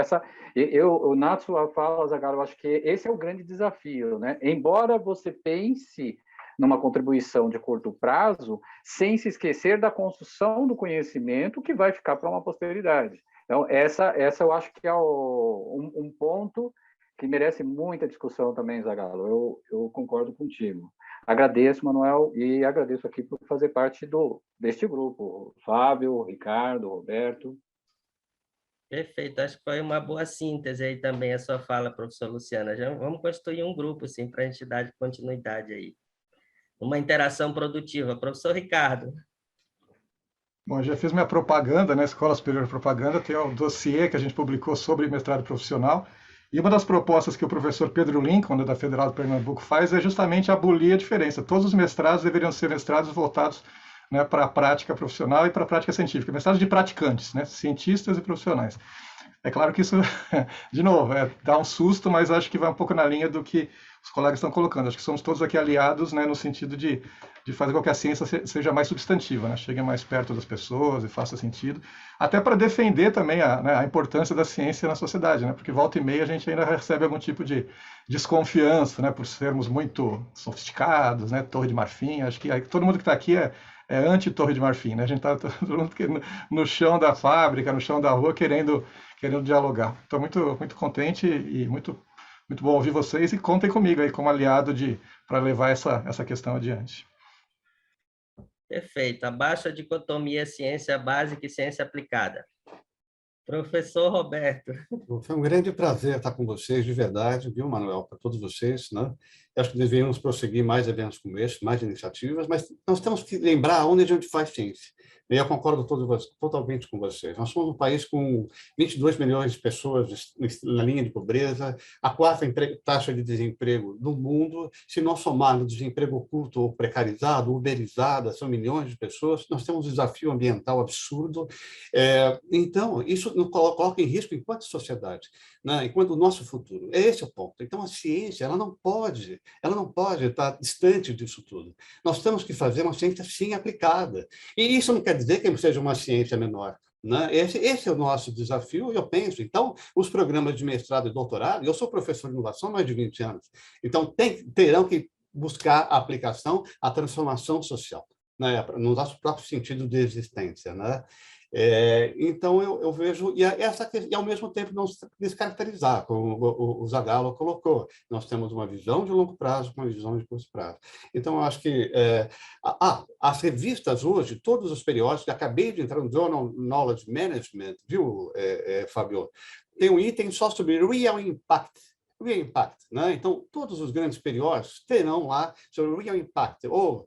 o Natsu fala, Zagallo, eu acho que esse é o grande desafio, né? Embora você pense numa contribuição de curto prazo, sem se esquecer da construção do conhecimento que vai ficar para uma posteridade. Então, essa eu acho que é um ponto que merece muita discussão também, Zagallo. Eu concordo contigo. Agradeço, Manuel, e agradeço aqui por fazer parte deste grupo. Fábio, Ricardo, Roberto. Perfeito, acho que foi uma boa síntese aí também a sua fala, professor Luciana. Já vamos construir um grupo, sim, para a gente dar continuidade aí. Uma interação produtiva. Professor Ricardo. Bom, eu já fiz minha propaganda, né? Escola Superior de Propaganda, tem um dossiê que a gente publicou sobre mestrado profissional, e uma das propostas que o professor Pedro Lincoln, da Federal de Pernambuco, faz é justamente abolir a diferença. Todos os mestrados deveriam ser mestrados voltados, né, para a prática profissional e para a prática científica, mestrados de praticantes, né, cientistas e profissionais. É claro que isso, de novo, dá um susto, mas acho que vai um pouco na linha do que os colegas estão colocando. Acho que somos todos aqui aliados, né, no sentido de fazer com que a ciência seja mais substantiva, né, chegue mais perto das pessoas e faça sentido, até para defender também a importância da ciência na sociedade, né, porque volta e meia a gente ainda recebe algum tipo de desconfiança, né, por sermos muito sofisticados, né, Torre de Marfim. Acho que todo mundo que está aqui é anti-Torre de Marfim, né? A gente está todo mundo no chão da fábrica, no chão da rua, querendo dialogar. Estou muito contente e muito bom ouvir vocês, e contem comigo aí como aliado para levar essa questão adiante. Perfeito. Abaixo a dicotomia ciência básica e ciência aplicada. Professor Roberto. Foi um grande prazer estar com vocês, de verdade, viu, Manuel, para todos vocês, né? Eu acho que deveríamos prosseguir mais eventos como esse, mais iniciativas, mas nós temos que lembrar onde a gente faz ciência. E eu concordo totalmente com vocês. Nós somos um país com 22 milhões de pessoas na linha de pobreza, a quarta taxa de desemprego do mundo. Se nós somarmos desemprego oculto ou precarizado, uberizado, são milhões de pessoas, nós temos um desafio ambiental absurdo. Então, isso nos coloca em risco enquanto sociedade, né? Enquanto o nosso futuro. Esse é o ponto. Então, a ciência ela não pode estar distante disso tudo. Nós temos que fazer uma ciência, sim, aplicada. E isso não quer dizer que seja uma ciência menor, né? Esse é o nosso desafio, eu penso. Então, os programas de mestrado e doutorado, eu sou professor de inovação há mais de 20 anos, então terão que buscar a aplicação, a transformação social, né? No nosso próprio sentido de existência, né? Então, eu vejo, e ao mesmo tempo não se descaracterizar, como o Zagallo colocou, nós temos uma visão de longo prazo com uma visão de curto prazo. Então, eu acho que as revistas hoje, todos os periódicos, acabei de entrar no Journal Knowledge Management, viu, Fábio? Tem um item só sobre Real Impact, né? Então, todos os grandes periódicos terão lá sobre Real Impact, ou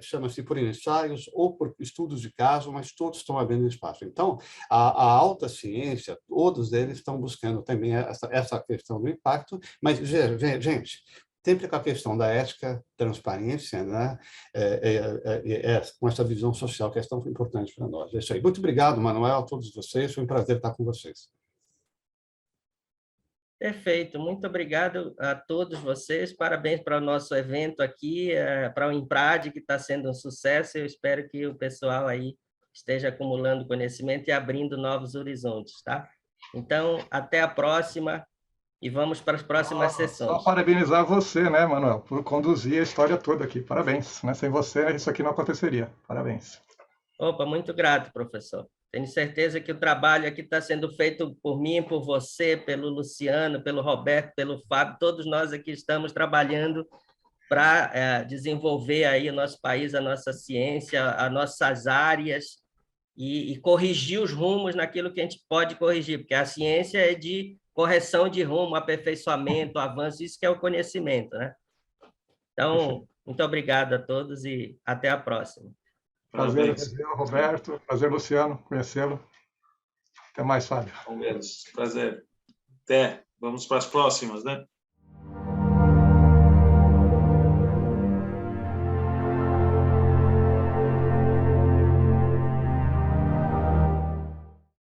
chama-se por ensaios ou por estudos de caso, mas todos estão abrindo espaço. Então, a alta ciência, todos eles estão buscando também essa questão do impacto, mas, gente, sempre com a questão da ética, transparência, né? Com essa visão social que é tão importante para nós. É isso aí. Muito obrigado, Manuel, a todos vocês. Foi um prazer estar com vocês. Perfeito, muito obrigado a todos vocês, parabéns para o nosso evento aqui, para o IMPRAD, que está sendo um sucesso, eu espero que o pessoal aí esteja acumulando conhecimento e abrindo novos horizontes, tá? Então, até a próxima e vamos para as próximas sessões. Só parabenizar você, né, Manuel, por conduzir a história toda aqui, parabéns, né? Sem você isso aqui não aconteceria, parabéns. Opa, muito grato, professor. Tenho certeza que o trabalho aqui está sendo feito por mim, por você, pelo Luciano, pelo Roberto, pelo Fábio. Todos nós aqui estamos trabalhando para desenvolver aí o nosso país, a nossa ciência, as nossas áreas e corrigir os rumos naquilo que a gente pode corrigir, porque a ciência é de correção de rumo, aperfeiçoamento, avanço, isso que é o conhecimento, né? Então, muito obrigado a todos e até a próxima. Prazer, Roberto. Prazer, Luciano, conhecê-lo. Até mais, Fábio. Prazer. Até. Vamos para as próximas, né?